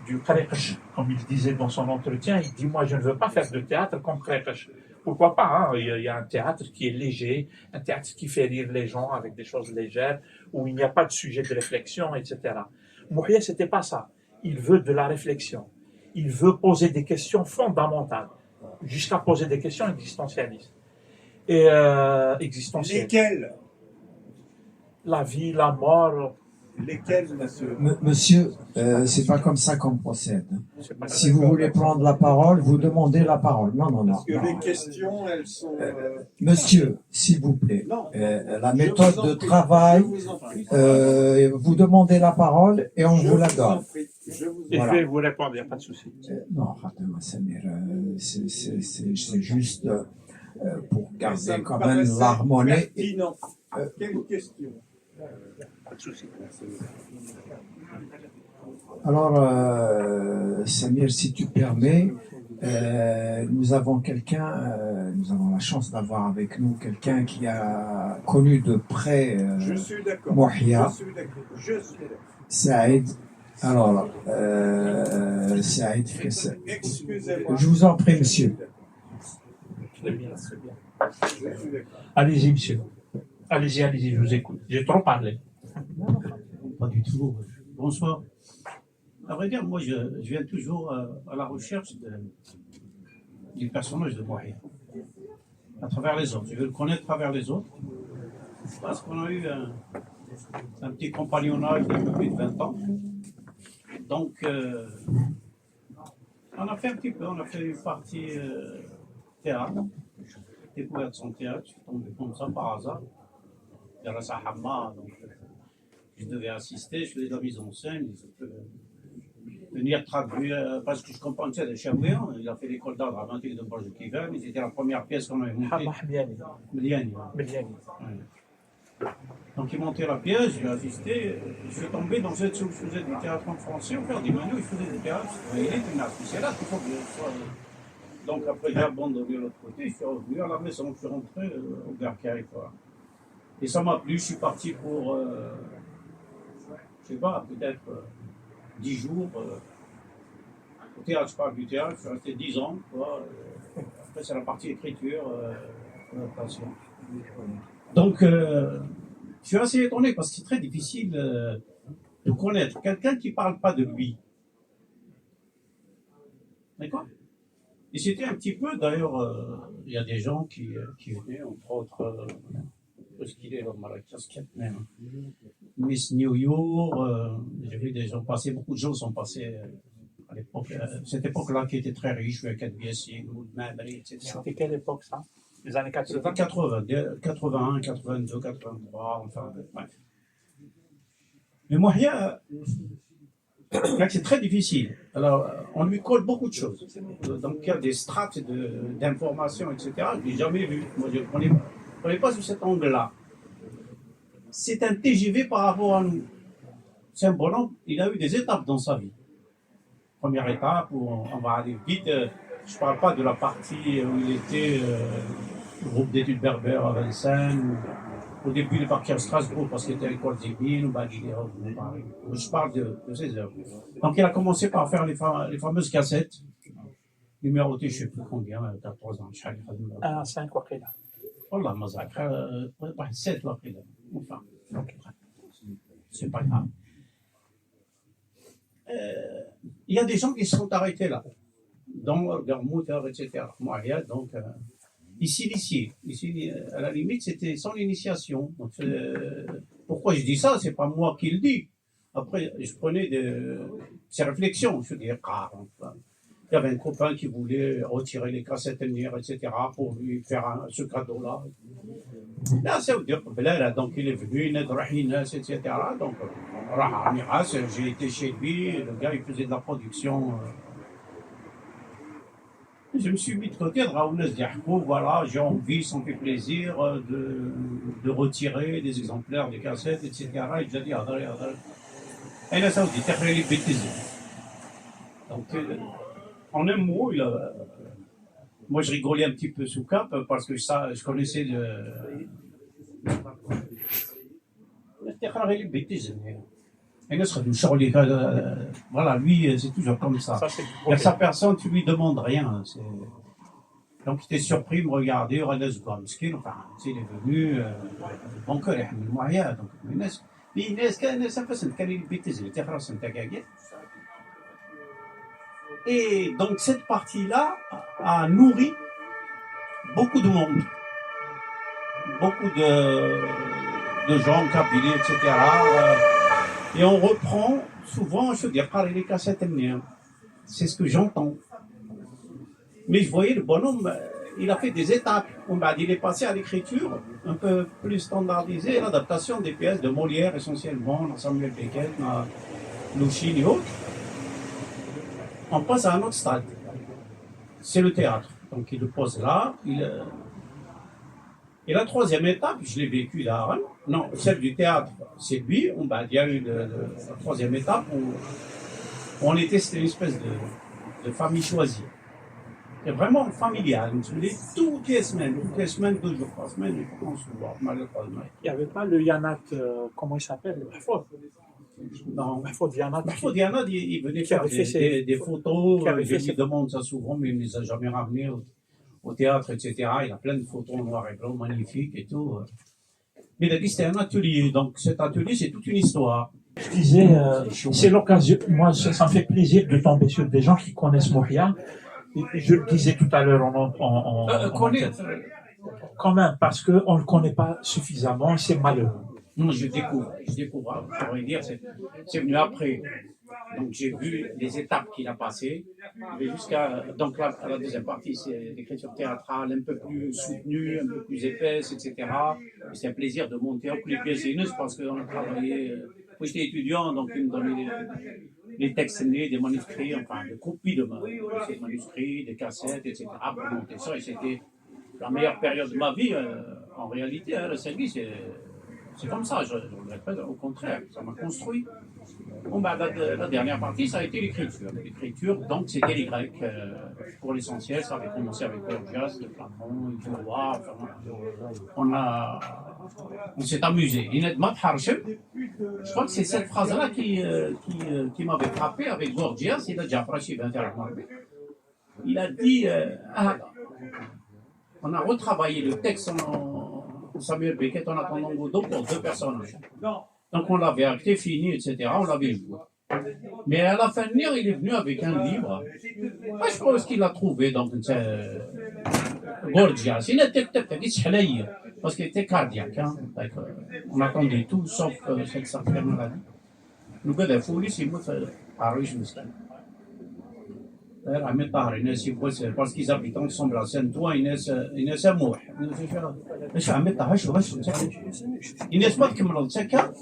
du Karekesh, comme il disait dans son entretien. Il dit, moi, je ne veux pas faire de théâtre comme Karekesh. Pourquoi pas, hein? Il y a un théâtre qui est léger, un théâtre qui fait rire les gens avec des choses légères, où il n'y a pas de sujet de réflexion, etc. Mouhia, c'était pas ça. Il veut de la réflexion. Il veut poser des questions fondamentales, jusqu'à poser des questions existentialistes. Et existentielles. Lesquels? La vie, la mort. Lesquels, monsieur? Monsieur, c'est pas comme ça qu'on procède. C'est pas Si vous voulez prendre la parole, vous demandez la parole. Non, non, non. Parce que les questions, elles sont... Monsieur, s'il vous plaît, Non. la méthode de travail, Je vous en prie. vous demandez la parole et on Je vous la vous en donne. prie. Je vous Et Voilà. je vais vous répondre, il n'y a pas de souci. Non, Khatem Samir, c'est juste pour Ça garder me quand même paraissait l'harmonie. pertinent. Quelle question? Pas de souci. Alors, Samir, si tu permets, nous avons nous avons la chance d'avoir avec nous quelqu'un qui a connu de près Je suis d'accord. Mouhia, Je suis d'accord. Je suis d'accord. Saïd. Alors, Saïd Fkessa. Excusez-moi. Je vous en prie, monsieur. Très bien, très bien. Je suis d'accord. Allez-y, monsieur. Allez-y, je vous écoute. J'ai trop parlé. Pas du tout. Bonsoir. À vrai dire, moi, je viens toujours à la recherche du personnage de Mouhia, à travers les autres. Je veux le connaître à travers les autres, parce qu'on a eu un petit compagnonnage depuis 20 ans. Donc, on a fait un petit peu, on a fait une partie théâtre, découverte son théâtre, je suis tombé comme ça par hasard. Grâce à Hamma, donc je devais assister, je faisais de la mise en scène, je peux venir traduire, parce que je comprends que c'est des Chabouillans, il a fait l'école d'art dramatique de Borges Kivan, c'était la première pièce qu'on avait montée. Hamma Hmiani. Miliani. Miliani. Ouais. Donc il montait la pièce, j'ai assisté, je suis tombé dans cette chose, je faisais du théâtre en français, au père d'Emmanuel, il faisait du théâtre, il était une artiste, c'est là qu'il faut que je sois. Donc après j'ai abandonné de l'autre côté, je suis revenu à la maison, je suis rentré au Bercail, quoi. Et ça m'a plu, je suis parti pour, je sais pas, peut-être 10 jours. Au théâtre, je parle du théâtre, je suis resté 10 ans. Quoi. Après, c'est la partie écriture, adaptation. Donc, je suis assez étonné parce que c'est très difficile de connaître quelqu'un qui ne parle pas de lui. D'accord? Et c'était un petit peu, d'ailleurs, il y a des gens qui venaient, entre autres, parce qu'il est l'homme à la casquette même. Miss New York, j'ai vu des gens passer, beaucoup de gens sont passés à l'époque, cette époque-là qui était très riche, avec Kadbiassi, Mabri, etc. C'était quelle époque, ça? Les années 80? C'était 81, 82, 83, enfin, bref. Mais Mouhia, c'est très difficile. Alors, on lui colle beaucoup de choses. Donc, il y a des strates d'informations, etc. Je n'ai jamais vu. Moi, je ne connais pas sur cet angle-là. C'est un TGV par rapport à nous. C'est un bonhomme, il a eu des étapes dans sa vie. Première étape, où on va aller vite. Je ne parle pas de la partie où il était au groupe d'études berbères à Vincennes. Au début, il est parti à Strasbourg parce qu'il était à l'école Zébine ou Baguilera. Je parle de ses œuvres. Donc, il a commencé par faire les fameuses cassettes, numérotées, je ne sais plus combien, 14 ans. 1 à 5 وقيلة. والله ما زعك واحد 7 واقيلا enfin c'est pas grave. Il y a des gens qui se sont arrêtés là dans leur moteur, etc. Mouhia, donc il s'initiait. À la limite, c'était son initiation. Donc, pourquoi je dis ça? C'est pas moi qui le dis. Après, je prenais ces réflexions. Je dis, enfin, il y avait un copain qui voulait retirer les cassettes NIR, etc., pour lui faire ce cadeau-là. Là, ça veut dire, là, donc il est venu, il est Rahinas, etc. Donc, Miras, j'ai été chez lui, le gars, il faisait de la production. Je me suis mis de côté de Raounes Diarko, voilà, j'ai envie, ça me fait plaisir de retirer des exemplaires des cassettes, etc. Et j'ai dit, et là, ça veut dire, les bêtises. Donc, en un mot, moi je rigolais un petit peu sous cap parce que ça, je connaissais les bêtises. Et voilà, lui, c'est toujours comme ça. Il y a sa personne, tu lui demandes rien. Donc, il était surpris, me regarder, enfin, il est venu, mon cœur est moyen. Donc, et donc, cette partie-là a nourri beaucoup de monde, beaucoup de gens, cabinets, etc. Et on reprend souvent, je veux dire, par les cassettes MNR. C'est ce que j'entends. Mais je voyais le bonhomme, il a fait des étapes. Il est passé à l'écriture un peu plus standardisée, l'adaptation des pièces de Molière essentiellement, Samuel Beckett, Louchine et autres. On passe à un autre stade. C'est le théâtre. Donc il le pose là. Et la troisième étape, je l'ai vécue là. Non, celle du théâtre, c'est lui. Il y a eu la troisième étape où c'était une espèce de famille choisie. C'est vraiment familial. Toutes les semaines, 2 jours par semaine, on se voit malheureusement. Il n'y avait pas le Yanat, comment il s'appelle? Non, Mahfoud Yanat. Mahfoud Yanat, il venait faire des photos. Je lui demande ça souvent, mais il ne les a jamais ramenés au théâtre, etc. Il a plein de photos en noir et blanc, magnifiques et tout. Mais il a dit c'était un atelier. Donc cet atelier, c'est toute une histoire. Je disais, c'est l'occasion, moi, ça me fait plaisir de tomber sur des gens qui connaissent Moria. Et je le disais tout à l'heure quand même, parce qu'on ne le connaît pas suffisamment, c'est malheureux. Non, je découvre. Je pourrais dire, c'est venu après. Donc j'ai vu les étapes qu'il a passées. Donc là, la deuxième partie, c'est l'écriture théâtrale un peu plus soutenue, un peu plus épaisse, etc. C'est un plaisir de monter en les pièces parce qu'on a travaillé. Moi j'étais étudiant, donc ils me donnaient les textes nés, des manuscrits, enfin des copies de ces manuscrits, des cassettes, etc. pour monter ça. Et c'était la meilleure période de ma vie, en réalité. Le service, c'est comme ça, je ne regrette pas, au contraire, ça m'a construit. La dernière partie, ça a été l'écriture. L'écriture, donc, c'était les Grecs. Pour l'essentiel, ça avait commencé avec Gorgias, le Platon, le Valois. On s'est amusé. Je crois que c'est cette phrase-là qui m'avait frappé avec Gorgias. Il a déjà frappé il a dit on a retravaillé le texte en Samuel Beckett en attendant Godot pour 2 personnages. Donc on l'avait acté, fini, etc. On l'avait joué. Mais à la fin de l'heure, il est venu avec un livre. Je pense qu'il l'a trouvé dans Gorgias. Il était parce qu'il était cardiaque. On attendait tout sauf cette sacrée maladie. Nous avons foulé, c'est moi, Paris, je me suis parce qu'ils habitent ensemble à Saint-Ouen, Inès Amouh. ايش عملتها واش Inès ما تكمل سكا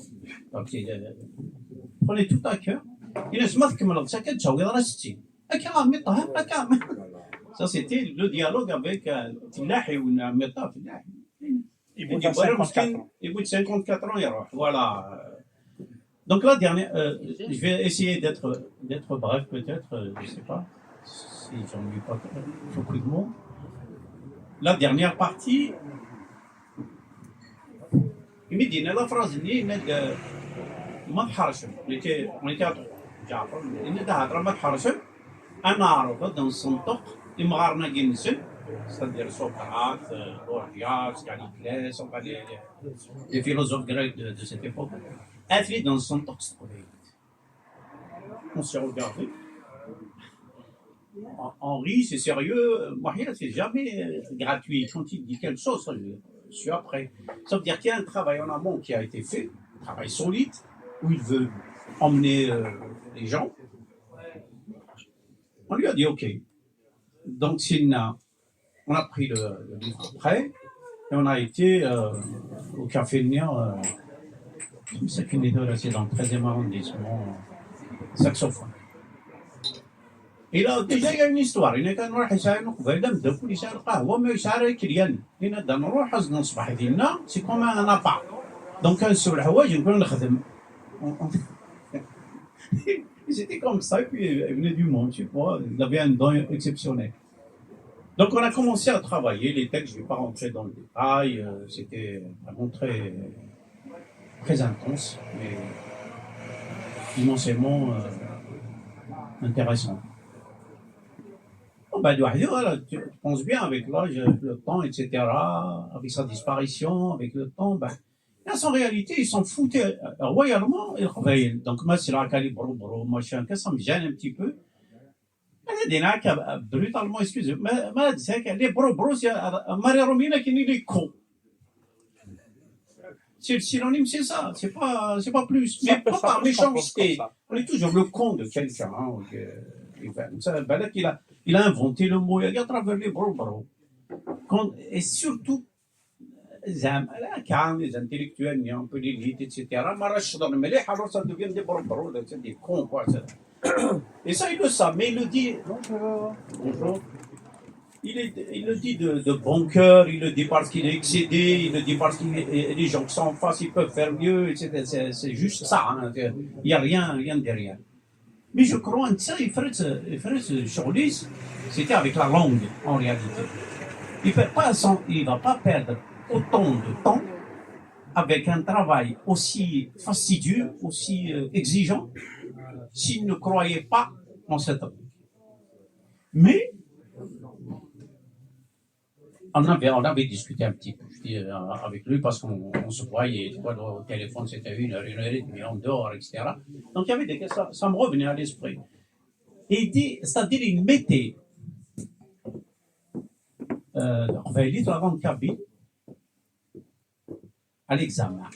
prenez tout à cœur Inès ما تكمل سكا تجاوب راه 60 اكا عملتها اكا ça c'était le dialogue avec Tilahi ou Nameta Tilahi il bout de 54 ans voilà. Donc la dernière je vais essayer d'être bref peut-être je sais pas si j'en ai pas beaucoup de mots. La dernière partie, il me dit, la phrase, il me dit, ما تحرشم. On était à جعفر. Il me dit, ما تحرشم. أنا أعرف dans son top, il me rarna Ginsen, c'est-à-dire Socrate, Gorgias, Calliclès, enfin les philosophes grecs de cette époque. Être dans son top, on s'est regardé. Henri, c'est sérieux. Mohia, c'est jamais gratuit. Quand il dit quelque chose, je suis après. Ça veut dire qu'il y a un travail en amont qui a été fait, un travail solide, où il veut emmener les gens. On lui a dit OK. Donc, on a pris le livre après, et on a été au Café Néant, c'est une école, c'est dans le 13e arrondissement, saxophone. Et là, déjà, il y a une histoire. Il y a نروح يساعدنا قبيله نبدا كل يساعد القهوه ما يساعد كليان. هنا بدنا نروح حزنا نصبح ديالنا سي كوم ان ابا. دونك كنسوق الحوايج نكون نخدم. C'était comme ça, et puis il venait du monde, je sais pas, il avait un don exceptionnel. Donc on a commencé à travailler les textes, je ne vais pas rentrer dans le détail, c'était vraiment très, très intense, mais immensément intéressant. Bon, ben, voilà, tu penses bien avec l'âge, le temps, etc., avec sa disparition, avec le temps, ben, en réalité, ils s'en foutaient royalement. Donc, moi, c'est là qu'il moi, je suis un cas, ça me gêne un petit peu. Mais brutalement, excusez-moi, c'est que les bro, c'est Maria Romina qui n'est con. C'est le synonyme, c'est ça, c'est pas plus. Mais pas par méchanceté. On est toujours le con de quelqu'un. Il a inventé le mot, il a travers les bro. Et surtout, les intellectuels, un peu l'élite, etc. Alors ça devient des bro, des cons, quoi. Et ça, il le sait, mais il le dit. Bonjour. Il le dit de bon cœur, il le dit parce qu'il est excédé, il le dit parce que les gens qui sont en face, ils peuvent faire mieux, etc. C'est juste ça, hein. Il n'y a rien derrière. Mais je crois que ça, il ferait sur lui, c'était avec la langue, en réalité. Il ne va pas perdre autant de temps avec un travail aussi fastidieux, aussi exigeant, s'il ne croyait pas en cette langue. Mais on avait discuté un petit peu avec lui parce qu'on se voyait, au téléphone c'était 1 heure et demie en dehors, etc. Donc il y avait des questions, ça me revenait à l'esprit. Et c'est-à-dire il mettait dans la grande cabine à l'examen.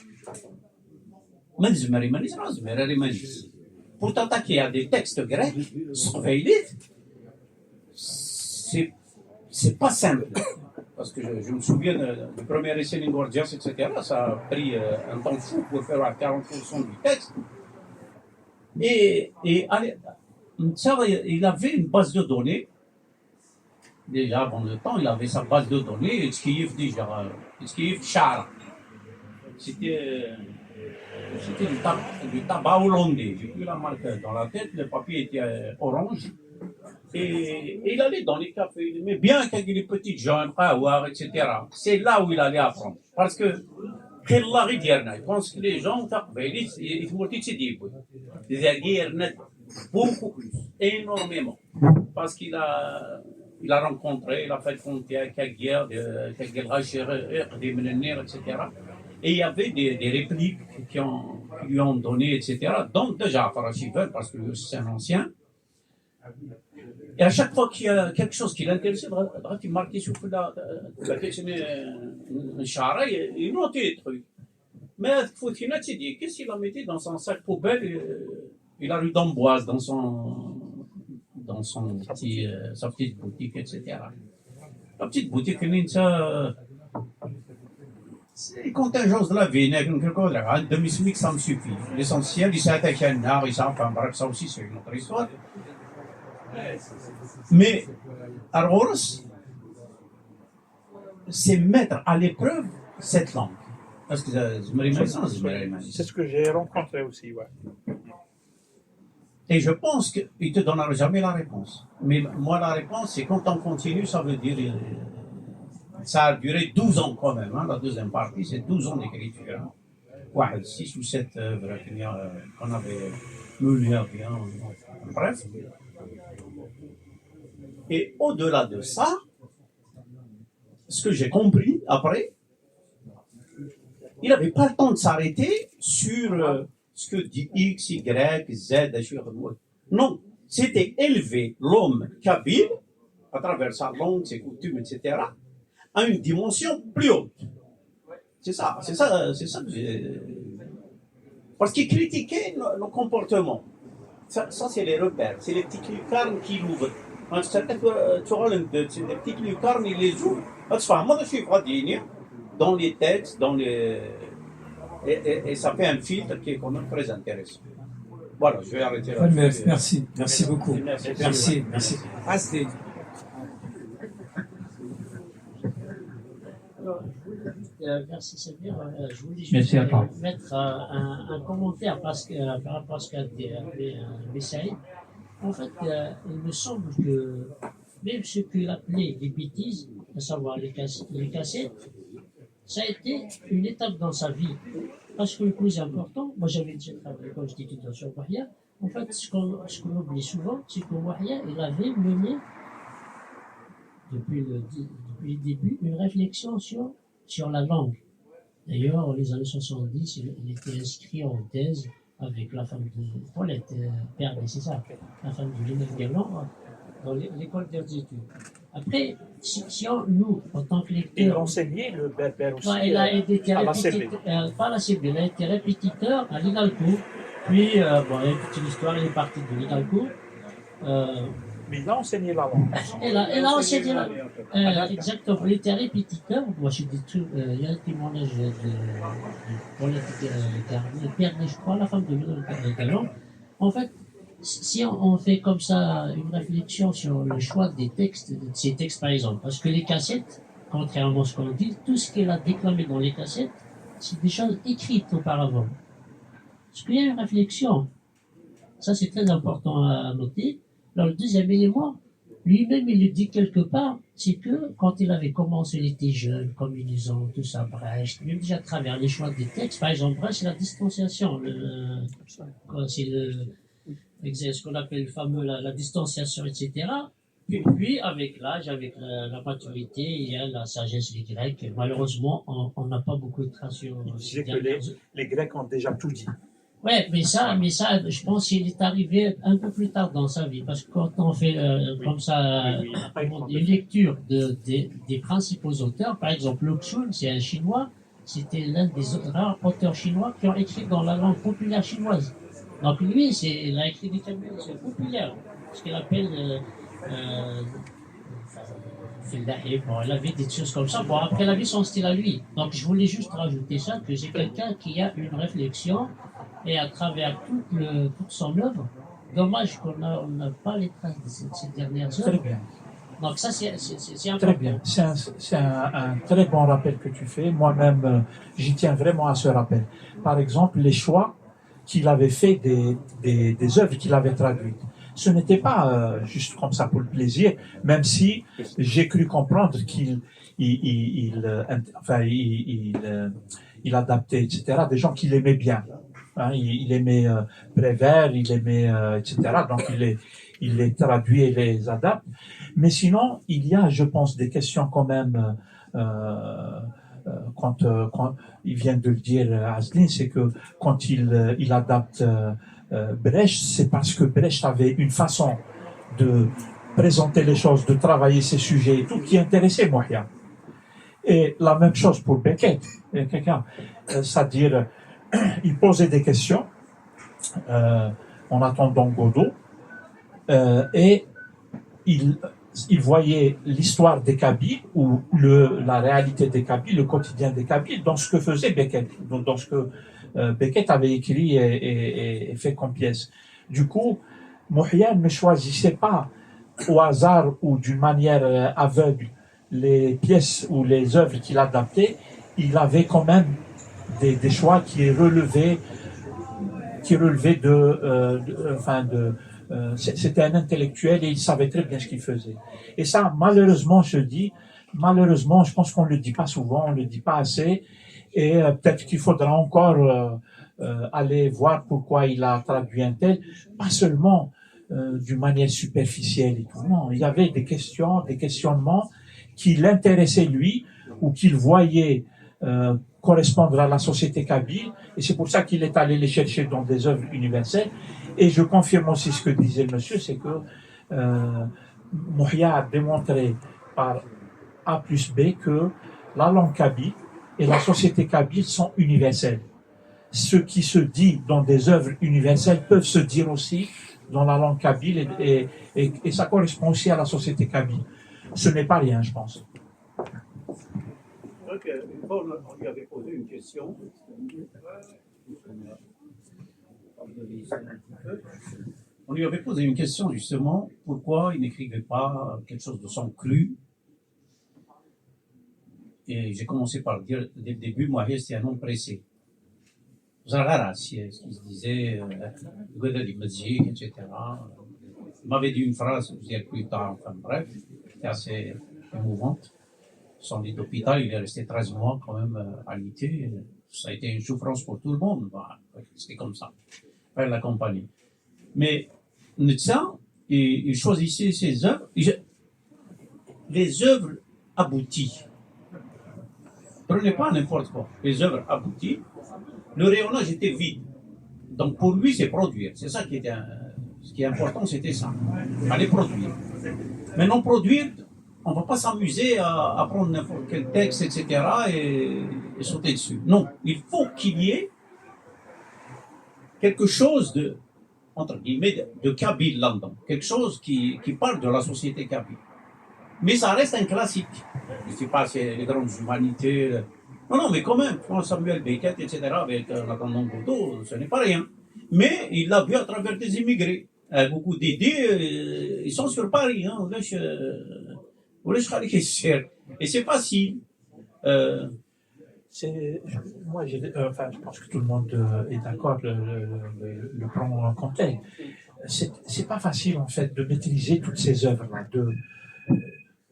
Pour t'attaquer à des textes grecs, c'est pas simple. Parce que je me souviens du premier essai Lingordias, etc. Ça a pris un temps fou pour faire 40% du texte. Et il avait une base de données. Déjà avant le temps, il avait sa base de données. Etskiyif Chara. C'était du tabac hollandais. J'ai plus la marque dans la tête. Le papier était orange. Et il allait dans les cafés, il aimait bien avec les petites jeunes, etc. C'est là où il allait apprendre. Parce que, je pense que les gens, ils font beaucoup plus, énormément. Parce qu'il a rencontré, il a fait frontière avec guerre, etc. Et il y avait des répliques qui lui ont donné, etc. Donc, déjà, Farashivel, parce que c'est un ancien. Et à chaque fois qu'il y a quelque chose qui l'intéressait, il marquait sur la question de Chara, il notait des trucs. Mais Foutina, tu dis, qu'est-ce qu'il a mis dans son sac poubelle? Il a eu d'Amboise dans sa petite boutique, etc. La petite boutique, c'est les contingences de la vie, un demi-smic, ça me suffit. L'essentiel, il s'attaque à un art, enfin bref, ça aussi, c'est une autre histoire. Mais Arboros, c'est mettre à l'épreuve cette langue. Parce que c'est ce que j'ai rencontré aussi, ouais. Et je pense qu'il ne te donnera jamais la réponse. Mais moi, la réponse, c'est quand on continue, ça veut dire. Ça a duré 12 ans quand même. Hein, la deuxième partie, c'est 12 ans d'écriture. Hein. Ouais, 6 ou 7 œuvres qu'on avait menées bien. Bref. Et au-delà de ça, ce que j'ai compris après, il n'avait pas le temps de s'arrêter sur ce que dit X, Y, Z. Non, c'était élever l'homme kabyle, à travers sa langue, ses coutumes, etc., à une dimension plus haute. C'est ça. Parce qu'il critiquait nos comportements. Ça c'est les repères, c'est les petites lucarnes qui l'ouvrent. C'est les petites lucarnes, il les ouvre. Dans les têtes, et ça fait un filtre qui est quand même très intéressant. Voilà, je vais arrêter là. Merci beaucoup. Merci. Asdin. Merci Samir. Je voulais juste mettre un commentaire par rapport à ce qu'a dit Messaïd. En fait, il me semble que même ce qu'il appelait des bêtises, à savoir les cassettes, ça a été une étape dans sa vie. Parce que le plus important, moi j'avais déjà travaillé quand j'étais étudiant sur Wahia, en fait, ce qu'on oublie souvent, c'est que Wahia, il avait mené, depuis le début, une réflexion sur la langue. D'ailleurs, dans les années 70, il était inscrit en thèse avec la femme de Paulette, Perdé, c'est ça, la femme de Lionel Galland, dans l'école des études. Après, si nous, en tant que lecteurs... Il enseignait le berbère aussi il a été à la CB. Pas à la CB, il a été répétiteur à l'INALCO. Puis, il y a une petite histoire, il est parti de l'INALCO. Mais il a enseigné la langue. Il a enseigné la langue. Exactement, il était répétiteur. Moi, j'ai des trucs, il y a un témoignage de Perdé, je crois, la femme de Lionel Galland. En fait, si on fait comme ça une réflexion sur le choix des textes, de ces textes par exemple, parce que les cassettes, contrairement à ce qu'on dit, tout ce qu'il a déclamé dans les cassettes, c'est des choses écrites auparavant. Parce qu'il y a une réflexion, ça c'est très important à noter. Alors le deuxième élément, lui-même il le dit quelque part, c'est que quand il avait commencé, il était jeune, communisant, tout ça, Brecht, même déjà à travers les choix des textes, par exemple Brecht c'est la distanciation, c'est ce qu'on appelle le fameux la distanciation, etc. Puis avec l'âge, avec la maturité, il y a la sagesse des Grecs. Malheureusement, on n'a pas beaucoup de traces sur... Il disait que les Grecs ont déjà tout dit. Ouais, mais ça, je pense qu'il est arrivé un peu plus tard dans sa vie, parce que quand on fait comme ça une lecture des principaux auteurs, par exemple Luxun, c'est un Chinois, c'était l'un des rares auteurs chinois qui ont écrit dans la langue populaire chinoise. Donc lui, il a écrit des tableaux populaires, ce qu'il appelle bon, il avait des choses comme ça. Bon, après, il avait son style à lui. Donc je voulais juste rajouter ça, que c'est quelqu'un qui a une réflexion, et à travers toute son œuvre, dommage qu'on n'a pas les traces de ces dernières œuvres. Très bien. Donc ça, c'est important. Très bien. C'est un très bon rappel que tu fais. Moi-même, j'y tiens vraiment à ce rappel. Par exemple, les choix qu'il avait fait des œuvres qu'il avait traduites. Ce n'était pas juste comme ça pour le plaisir, même si j'ai cru comprendre qu'il adaptait, etc., des gens qu'il aimait bien. Hein, il aimait Prévert, il aimait, etc., donc il les traduit et les adapte. Mais sinon, il y a, je pense, des questions quand même, quand il vient de le dire, Asdin, c'est que quand il adapte Brecht, c'est parce que Brecht avait une façon de présenter les choses, de travailler ses sujets, tout qui intéressait Mohia. Et la même chose pour Beckett, c'est-à-dire, il posait des questions en attendant Godot, et il voyait l'histoire des Kabyles ou la réalité des Kabyles, le quotidien des Kabyles, dans ce que faisait Beckett, dans ce que Beckett avait écrit et fait comme pièce. Du coup, Mohia ne choisissait pas au hasard ou d'une manière aveugle les pièces ou les œuvres qu'il adaptait. Il avait quand même des choix qui relevaient c'était un intellectuel et il savait très bien ce qu'il faisait. Et ça, malheureusement, je pense qu'on le dit pas souvent, on le dit pas assez, et peut-être qu'il faudra encore aller voir pourquoi il a traduit un tel, pas seulement d'une manière superficielle et tout. Non, il y avait des questionnements qui l'intéressaient lui ou qu'il voyait correspondre à la société kabyle, et c'est pour ça qu'il est allé les chercher dans des œuvres universelles. Et je confirme aussi ce que disait le monsieur, c'est que Mouhia a démontré par A plus B que la langue kabyle et la société kabyle sont universelles. Ce qui se dit dans des œuvres universelles peuvent se dire aussi dans la langue kabyle et ça correspond aussi à la société kabyle. Ce n'est pas rien, je pense. Donc, une fois, on lui avait posé une question. On lui avait posé une question justement, pourquoi il n'écrivait pas quelque chose de son cru. Et j'ai commencé par dire dès le début, moi, c'était un homme pressé. Zahara, c'est ce qu'il se disait, des musiques, etc. Il m'avait dit une phrase, je vous dire plus tard, enfin bref, c'était assez émouvante. Son lit d'hôpital, il est resté 13 mois quand même alité. Ça a été une souffrance pour tout le monde. Bah, c'était comme ça. Faire la compagnie. Mais Nutsa, il choisissait ses œuvres, les œuvres abouties. Prenez pas n'importe quoi. Les œuvres abouties. Le rayonnage était vide. Donc pour lui, c'est produire. C'est ça qui était ce qui est important, c'était ça. Aller produire. Mais non produire, on ne va pas s'amuser à prendre n'importe quel texte, etc. et sauter dessus. Non, il faut qu'il y ait quelque chose de, entre guillemets, de kabyle là-dedans. Quelque chose qui parle de la société kabyle. Mais ça reste un classique. Je ne sais pas, c'est les grandes humanités. Non, mais quand même, Samuel Beckett, etc., avec la Grande Goudo, ce n'est pas rien. Mais il l'a vu à travers des immigrés. Beaucoup d'idées, ils sont sur Paris. Hein. Et c'est facile. Moi, je pense que tout le monde est d'accord, le prend en compte. C'est pas facile, en fait, de maîtriser toutes ces œuvres-là,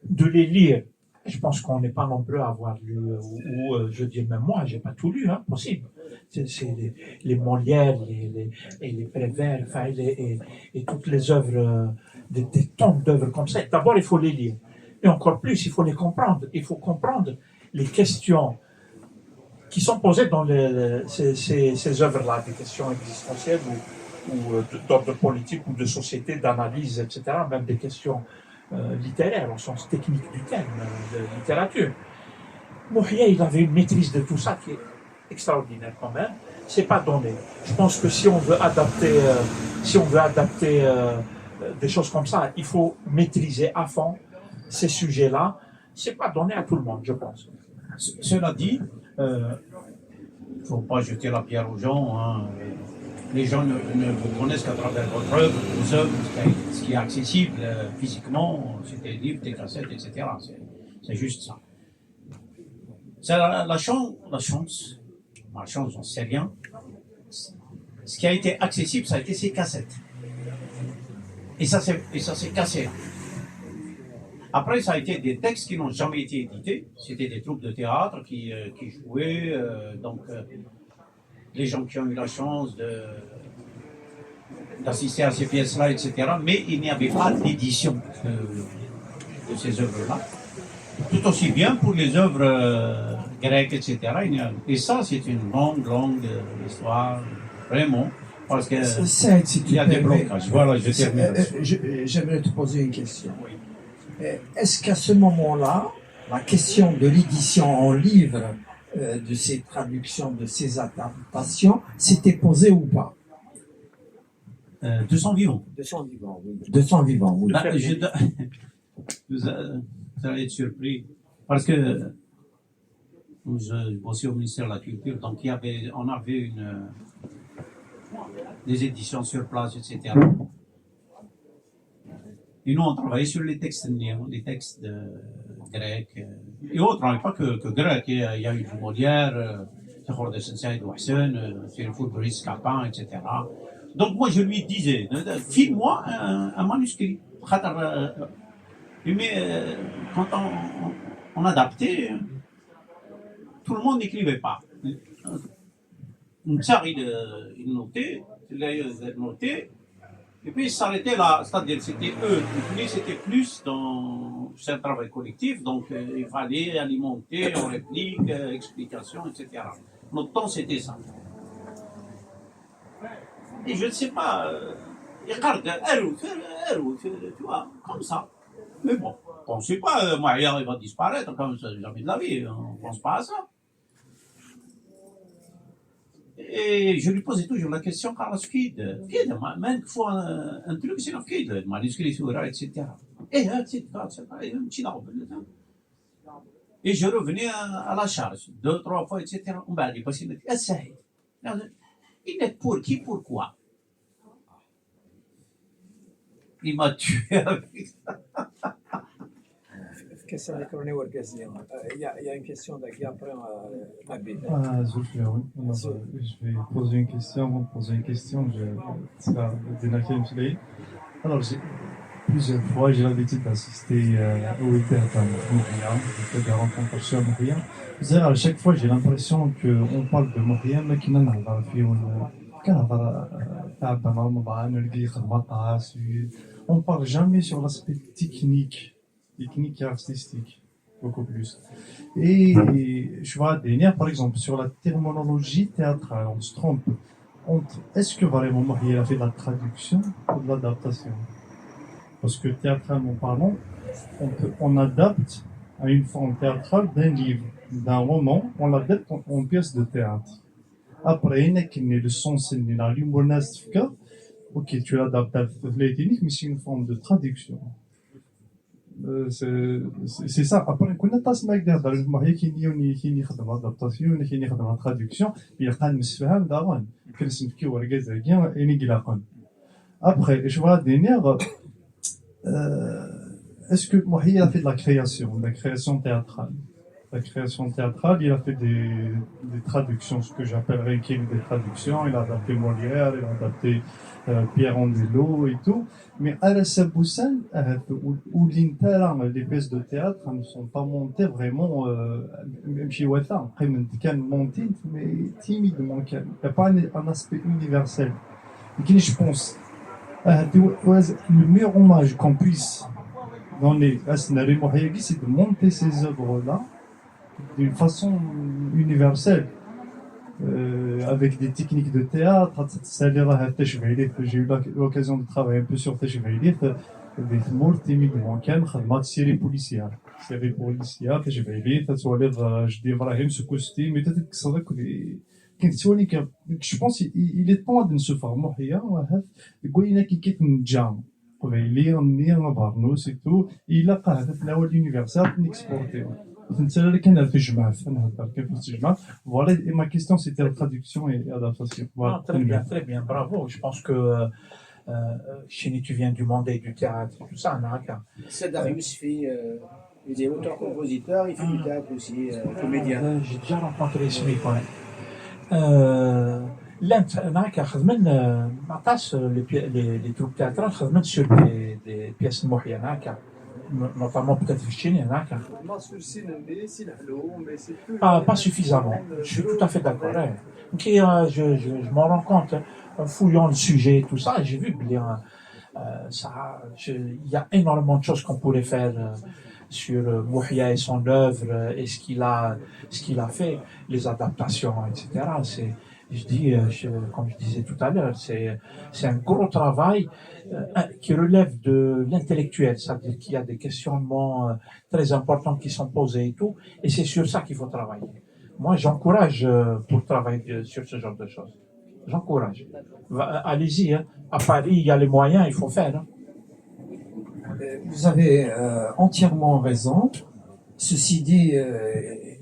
de les lire. Je pense qu'on n'est pas nombreux à avoir lu, ou je dis même moi, j'ai pas tout lu, hein, possible. C'est les Molières, les Prévert, enfin, et toutes les œuvres, des tonnes d'œuvres comme ça. D'abord, il faut les lire. Et encore plus, il faut les comprendre. Il faut comprendre les questions qui sont posées dans ces œuvres-là, des questions existentielles ou d'ordre politique ou de société, d'analyse, etc., même des questions littéraire, au sens technique du terme, de littérature. Mouhia, il avait une maîtrise de tout ça qui est extraordinaire quand même. C'est pas donné. Je pense que si on veut adapter, des choses comme ça, il faut maîtriser à fond ces sujets-là. C'est pas donné à tout le monde, je pense. Cela dit, il ne faut pas jeter la pierre aux gens. Hein. Les gens ne vous connaissent qu'à travers votre œuvre, vos œuvres, ce qui est accessible physiquement, c'est des livres, des cassettes, etc. C'est juste ça. C'est la chance, j'en sais rien. Ce qui a été accessible, ça a été ces cassettes. Et ça s'est cassé là. Après, ça a été des textes qui n'ont jamais été édités. C'était des troupes de théâtre qui jouaient. Les gens qui ont eu la chance d'assister à ces pièces-là, etc. Mais il n'y avait pas d'édition de ces œuvres-là. Tout aussi bien pour les œuvres grecques, etc. Et ça, c'est une longue histoire, vraiment. Parce que il y a des blocages. Voilà, je termine. J'aimerais te poser une question. Est-ce qu'à ce moment-là, la question de l'édition en livre de ces traductions, de ces adaptations, s'était posée ou pas? 200 vivants. 200 vivants, oui. 200 vivants, oui. Là, vous allez être surpris. Parce que je bossais au ministère de la Culture, donc on avait des éditions sur place, etc. Et nous, on travaillait sur les textes grecs et autres, hein, pas que grecs. Il y a eu du Molière, Khor de Saïd Ouassen, Philfour Boris Capin, etc. Donc moi, je lui disais, file-moi un manuscrit. Mais quand on adaptait, tout le monde n'écrivait pas. Tsar, il notait, Et puis, il s'arrêtait là, c'est-à-dire, c'était eux. C'était plus dans. C'est un travail collectif, donc il fallait alimenter en réplique, explication, etc. Notre temps, c'était ça. Et je ne sais pas, tu vois, comme ça. Mais bon, on ne sait pas, Mahia, il va disparaître comme ça, jamais de la vie, on ne pense pas à ça. Et je lui posais toujours la question, Carlos, même fois un truc, c'est le Kid, l'écriture, etc. Et je revenais à la charge, 2, 3 fois, etc. On m'a dit, parce qu'il m'a dit, essaye. Il est pour qui, pourquoi? Il m'a tué avec ça. Question électronique ou question. Il y a une question d'Agui après Nabil. Zulfi, oui. Alors, je vais poser une question. Avant de poser une question, je vais dénaquer une fille. Alors, plusieurs fois, j'ai l'habitude d'assister au ITER à Moria, j'ai fait des rencontres sur Moria. C'est-à-dire, à chaque fois, j'ai l'impression qu'on parle de Moria, mais qu'il n'en a pas fait. On parle jamais sur l'aspect technique et artistique, beaucoup plus. Et je vois dernière, par exemple, sur la terminologie théâtrale, on se trompe entre est-ce que vraiment Marie a fait de la traduction ou de l'adaptation? Parce que théâtralement parlant, on adapte à une forme théâtrale d'un livre, d'un roman, on l'adapte en pièce de théâtre. Après, il y a le sens, il y a l'humour, ok, tu l'adaptes à la technique, mais c'est une forme de traduction. C'est ça. Après, on a tas de dans le marié qui n'y a pas d'adaptation, qui n'y a pas de traduction, il y a pas de misfaham d'avant. Quel est qui ou regarde bien et n'y a pas. Après, je vois dernière. Est-ce que Mahi a fait de la création théâtrale? La création théâtrale, il a fait des traductions, ce que j'appellerais des traductions. Il a adapté Molière, il a adapté Pierre Andelot et tout. Mais à la Saboussan, où les pièces de théâtre ne sont pas montées vraiment, même chez Ouattara, après, elles sont montées, mais timidement. Il n'y a pas un aspect universel. Et je pense, le meilleur hommage qu'on puisse donner à Snari Mohiagi, c'est de monter ces œuvres-là d'une façon universelle, avec des techniques de théâtre. J'ai eu l'occasion de travailler un peu sur Teshvaïlith, des mots timidement, des séries policières. Séries policières, Teshvaïlith, je devrais ce costume, mais peut-être que c'est vrai que je pense qu'il est temps de se faire Mohia, il y a qui quitte une jam. Il y a un barno, c'est tout. Il a pas l'universel exporté. Voilà, et ma question c'était la traduction et l'adaptation. Voilà. Très bien, bravo. Je pense que Chini, tu viens du monde et du théâtre, tout ça, Naka. C'est Darius, il est auteur-compositeur, il fait du théâtre aussi, comédien. J'ai déjà rencontré Chini, Naka, les troupes théâtrales, sur des pièces de Mohia, Naka. Notamment peut-être Chini, Naka. Pas suffisamment. Je suis tout à fait d'accord. Je m'en rends compte en fouillant le sujet, tout ça. J'ai vu bien il y a énormément de choses qu'on pourrait faire sur Mohia et son œuvre et ce qu'il a fait, les adaptations, etc. Comme je disais tout à l'heure, c'est un gros travail qui relève de l'intellectuel, c'est-à-dire qu'il y a des questionnements très importants qui sont posés et tout, et c'est sur ça qu'il faut travailler. Moi, j'encourage pour travailler sur ce genre de choses. J'encourage. Allez-y, hein. À Paris, il y a les moyens, il faut faire. Hein. Vous avez entièrement raison. Ceci dit,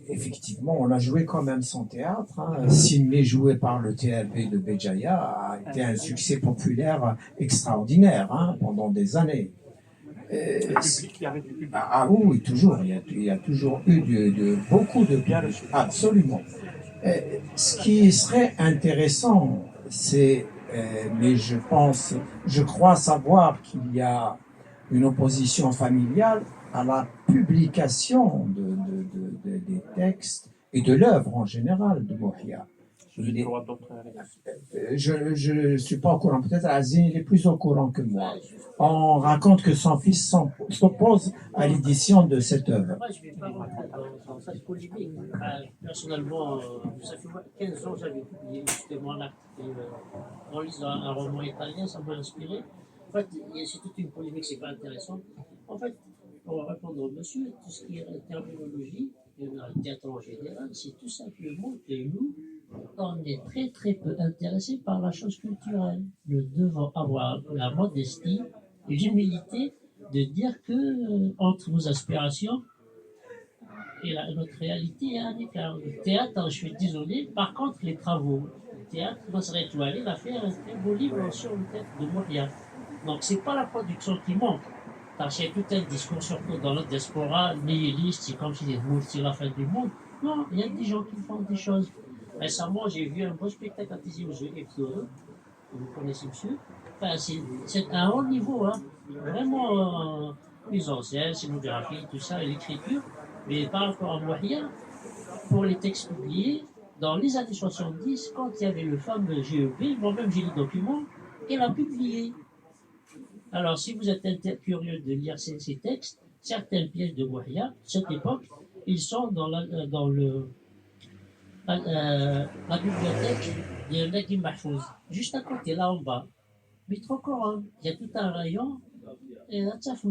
effectivement, on a joué quand même son théâtre. Simné, joué par le TLP de Béjaïa, a été un succès populaire extraordinaire pendant des années. Oui, toujours. Il y a toujours eu beaucoup de bien reçu. Absolument. Ce qui serait intéressant, c'est, mais je crois savoir qu'il y a une opposition familiale à la publication des textes et de l'œuvre en général de Mohia. Il est- Droit d'autres réactions. je ne suis pas au courant. Peut-être Azine, il est plus au courant que moi. On raconte que son fils s'oppose à l'édition de cette œuvre. Moi, je ne vais pas rentrer dans cette polémique. Personnellement, ça fait 15 ans que j'avais publié justement un article en lisant un roman italien, ça m'a inspiré. En fait, c'est toute une polémique, c'est pas intéressant. En fait, pour répondre au monsieur, tout ce qui est terminologie, et le théâtre en général, c'est tout simplement que nous, on est très très peu intéressés par la chose culturelle. Nous devons avoir la modestie et l'humilité de dire que entre nos aspirations et notre réalité, il y a un écart. Le théâtre, je suis désolé, par contre, les travaux, le théâtre, Nasser Touali, il a fait un très beau livre sur le théâtre de Moria. Donc, c'est pas la production qui manque. Parce qu'il y a tout un discours, surtout dans notre diaspora, nihiliste, c'est comme si c'est la fin du monde. Non, il y a des gens qui font des choses. Récemment, j'ai vu un beau spectacle à Tizi Ouzou et vous connaissez monsieur. Enfin, c'est un haut niveau, hein. Vraiment, mise en scène, scénographie, tout ça, et l'écriture. Mais par rapport à Mouhia, pour les textes publiés, dans les années 70, quand il y avait le fameux GEP, moi-même j'ai les documents, il a publié. Alors, si vous êtes curieux de lire ces textes, certaines pièces de Mouhia, cette époque, ils sont dans la bibliothèque de Naguim Mahfouz, juste à côté, là en bas. Métro-Coran, il y a tout un rayon, et là, ça fait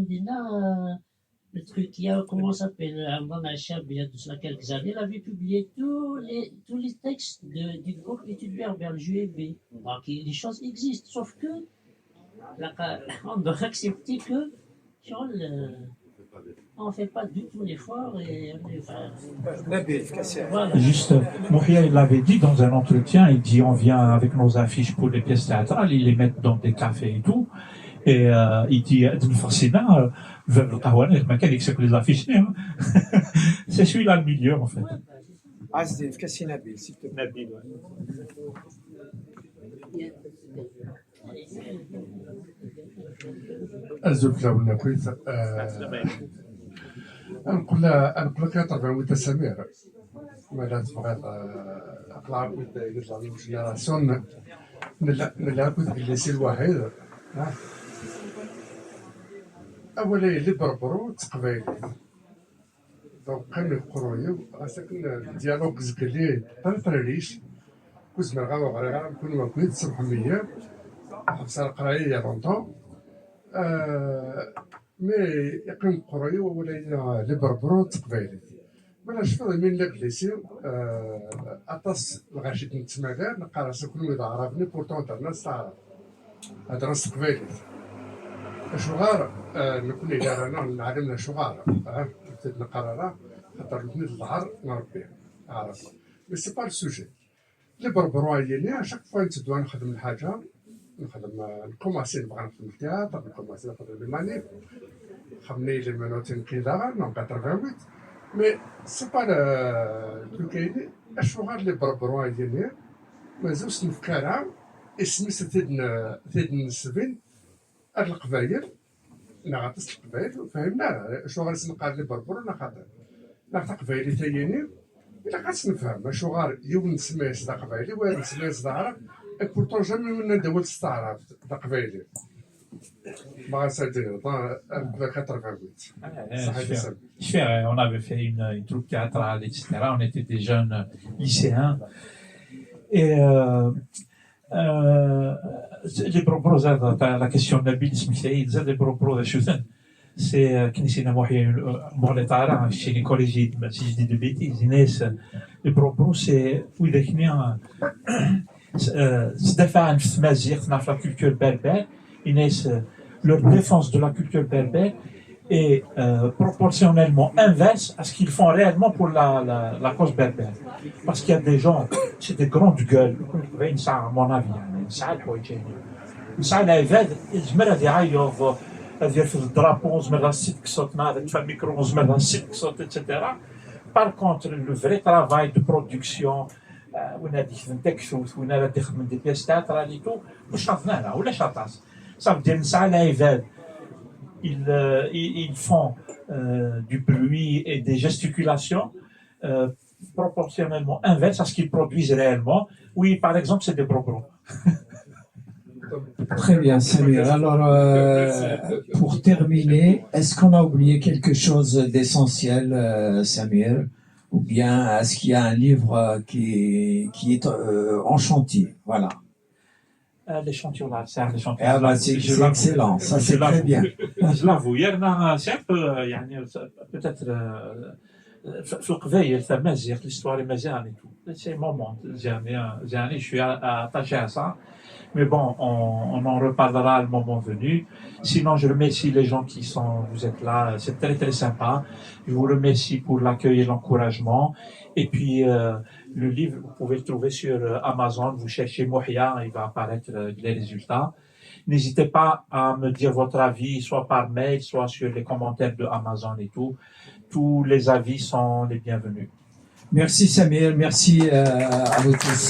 le truc, il y a, comment ça s'appelle, Amran Achab, il y a de cela quelques années, il avait publié tous les textes du groupe Études Berbères, le JEB. Donc, les choses existent, sauf que, on doit accepter que, on ne fait pas du tout l'effort et voilà. Juste, Mouhia, il l'avait dit dans un entretien, il dit on vient avec nos affiches pour les pièces théâtrales, ils les mettent dans des cafés et tout. Et il dit, les affiches, c'est celui-là le milieu en fait. Azine, Kassi Nabil, s'il te plaît. Nabil, ouais. الزبده ولا كويس نقول لك طبعا وانت سمير ماذا تبغى اقلع كنت يطلع لي جينيراسيون نلا كنت الليسي الوحيد اولا اللي بربرو تقبايلي دونك كانوا يقرويو غاسكن الديالوج زكلي طريش كوز مرغا وغريغا نكون ما كنت صبح مية حبس القرايه يا لونطون مي يقيم قروي ولا لبربرو تقبايلي ولا شفت من لك ليسي اطاس الغاشي نتماغا نقرا سكون اذا عرفني بورتون تاع الناس تعرف هذا راس تقبايلي شغار نكون اذا انا نعلمنا شغار نبتدي نقرا خاطر نبني الظهر نربيه عرف مي سي با السوجي لي بربرو ديالي اشاك فوا نتدوا نخدم الحاجه نكوماسي نبغى نخدم التياتر نكوماسي نخدم المانيف خمني لي منوتين كذا نون 88 مي سي با لو كاين الشغل لي بربرو ديالي مازالش نفكرها اسمي ثيدن سبين هاد القبايل نغطس القبايل فهمنا شغل نقال لي بربرو نخاطر نعطي قبايلي ثانيين إلا قاعد نفهم شغل يوم نسميه صدا قبايلي وين نسميه صدا عرب بورتون جامي وين ندول استعراب دا قبايلي ما غنسالدير نقول 88 On avait fait une troupe théâtrale, etc. On était des jeunes lycéens. Et les propos, la question de Nabil Smithsaïd, les propos de Chouzen, c'est Knisina Mouhia, Mourletara, chez les collégiens, si je dis de bêtises, Inès, les propos, c'est où il est Stéphane Smazir, dans la culture berbère, Inès, leur défense de la culture berbère est proportionnellement inverse à ce qu'ils font réellement pour la cause berbère. Parce qu'il y a des gens, c'est des grandes gueules, à mon avis, ça العباد زمر هذه يعيط ديال في الدرابون زمر السيت كصوتنا هذا تفهم ميكرو زمر السيت كصوت اتسيتيرا بار كونتر لو فري ترافاي دو برودكسيون وين هادي خدم تكثوث وين هادي خدم دي بياس تاعترالي تو واش شاطنا ولا شاطاس صافي ديال نسعى العباد ils font du bruit et des gesticulations proportionnellement inverses à ce qu'ils produisent réellement. Oui, par exemple, c'est des brobros. Très bien, Samir. Alors, pour terminer, est-ce qu'on a oublié quelque chose d'essentiel, Samir? Ou bien est-ce qu'il y a un livre qui est en chantier? Voilà. L'échantillon là, c'est un échantillon. Ah bah, c'est excellent, ça c'est très bien. Je l'avoue, c'est un peu, peut-être, في القبائل ثم مزيغ l'histoire مزيان et tout. C'est un moment, je suis attaché à ça. Mais bon, on en reparlera le moment venu. Sinon, je remercie les gens vous êtes là, c'est très très sympa. Je vous remercie pour l'accueil et l'encouragement. Et puis, le livre, vous pouvez le trouver sur Amazon, vous cherchez Mohia, il va apparaître les résultats. N'hésitez pas à me dire votre avis, soit par mail, soit sur les commentaires de Amazon et tout. Tous les avis sont les bienvenus. Merci Samir, merci à vous tous.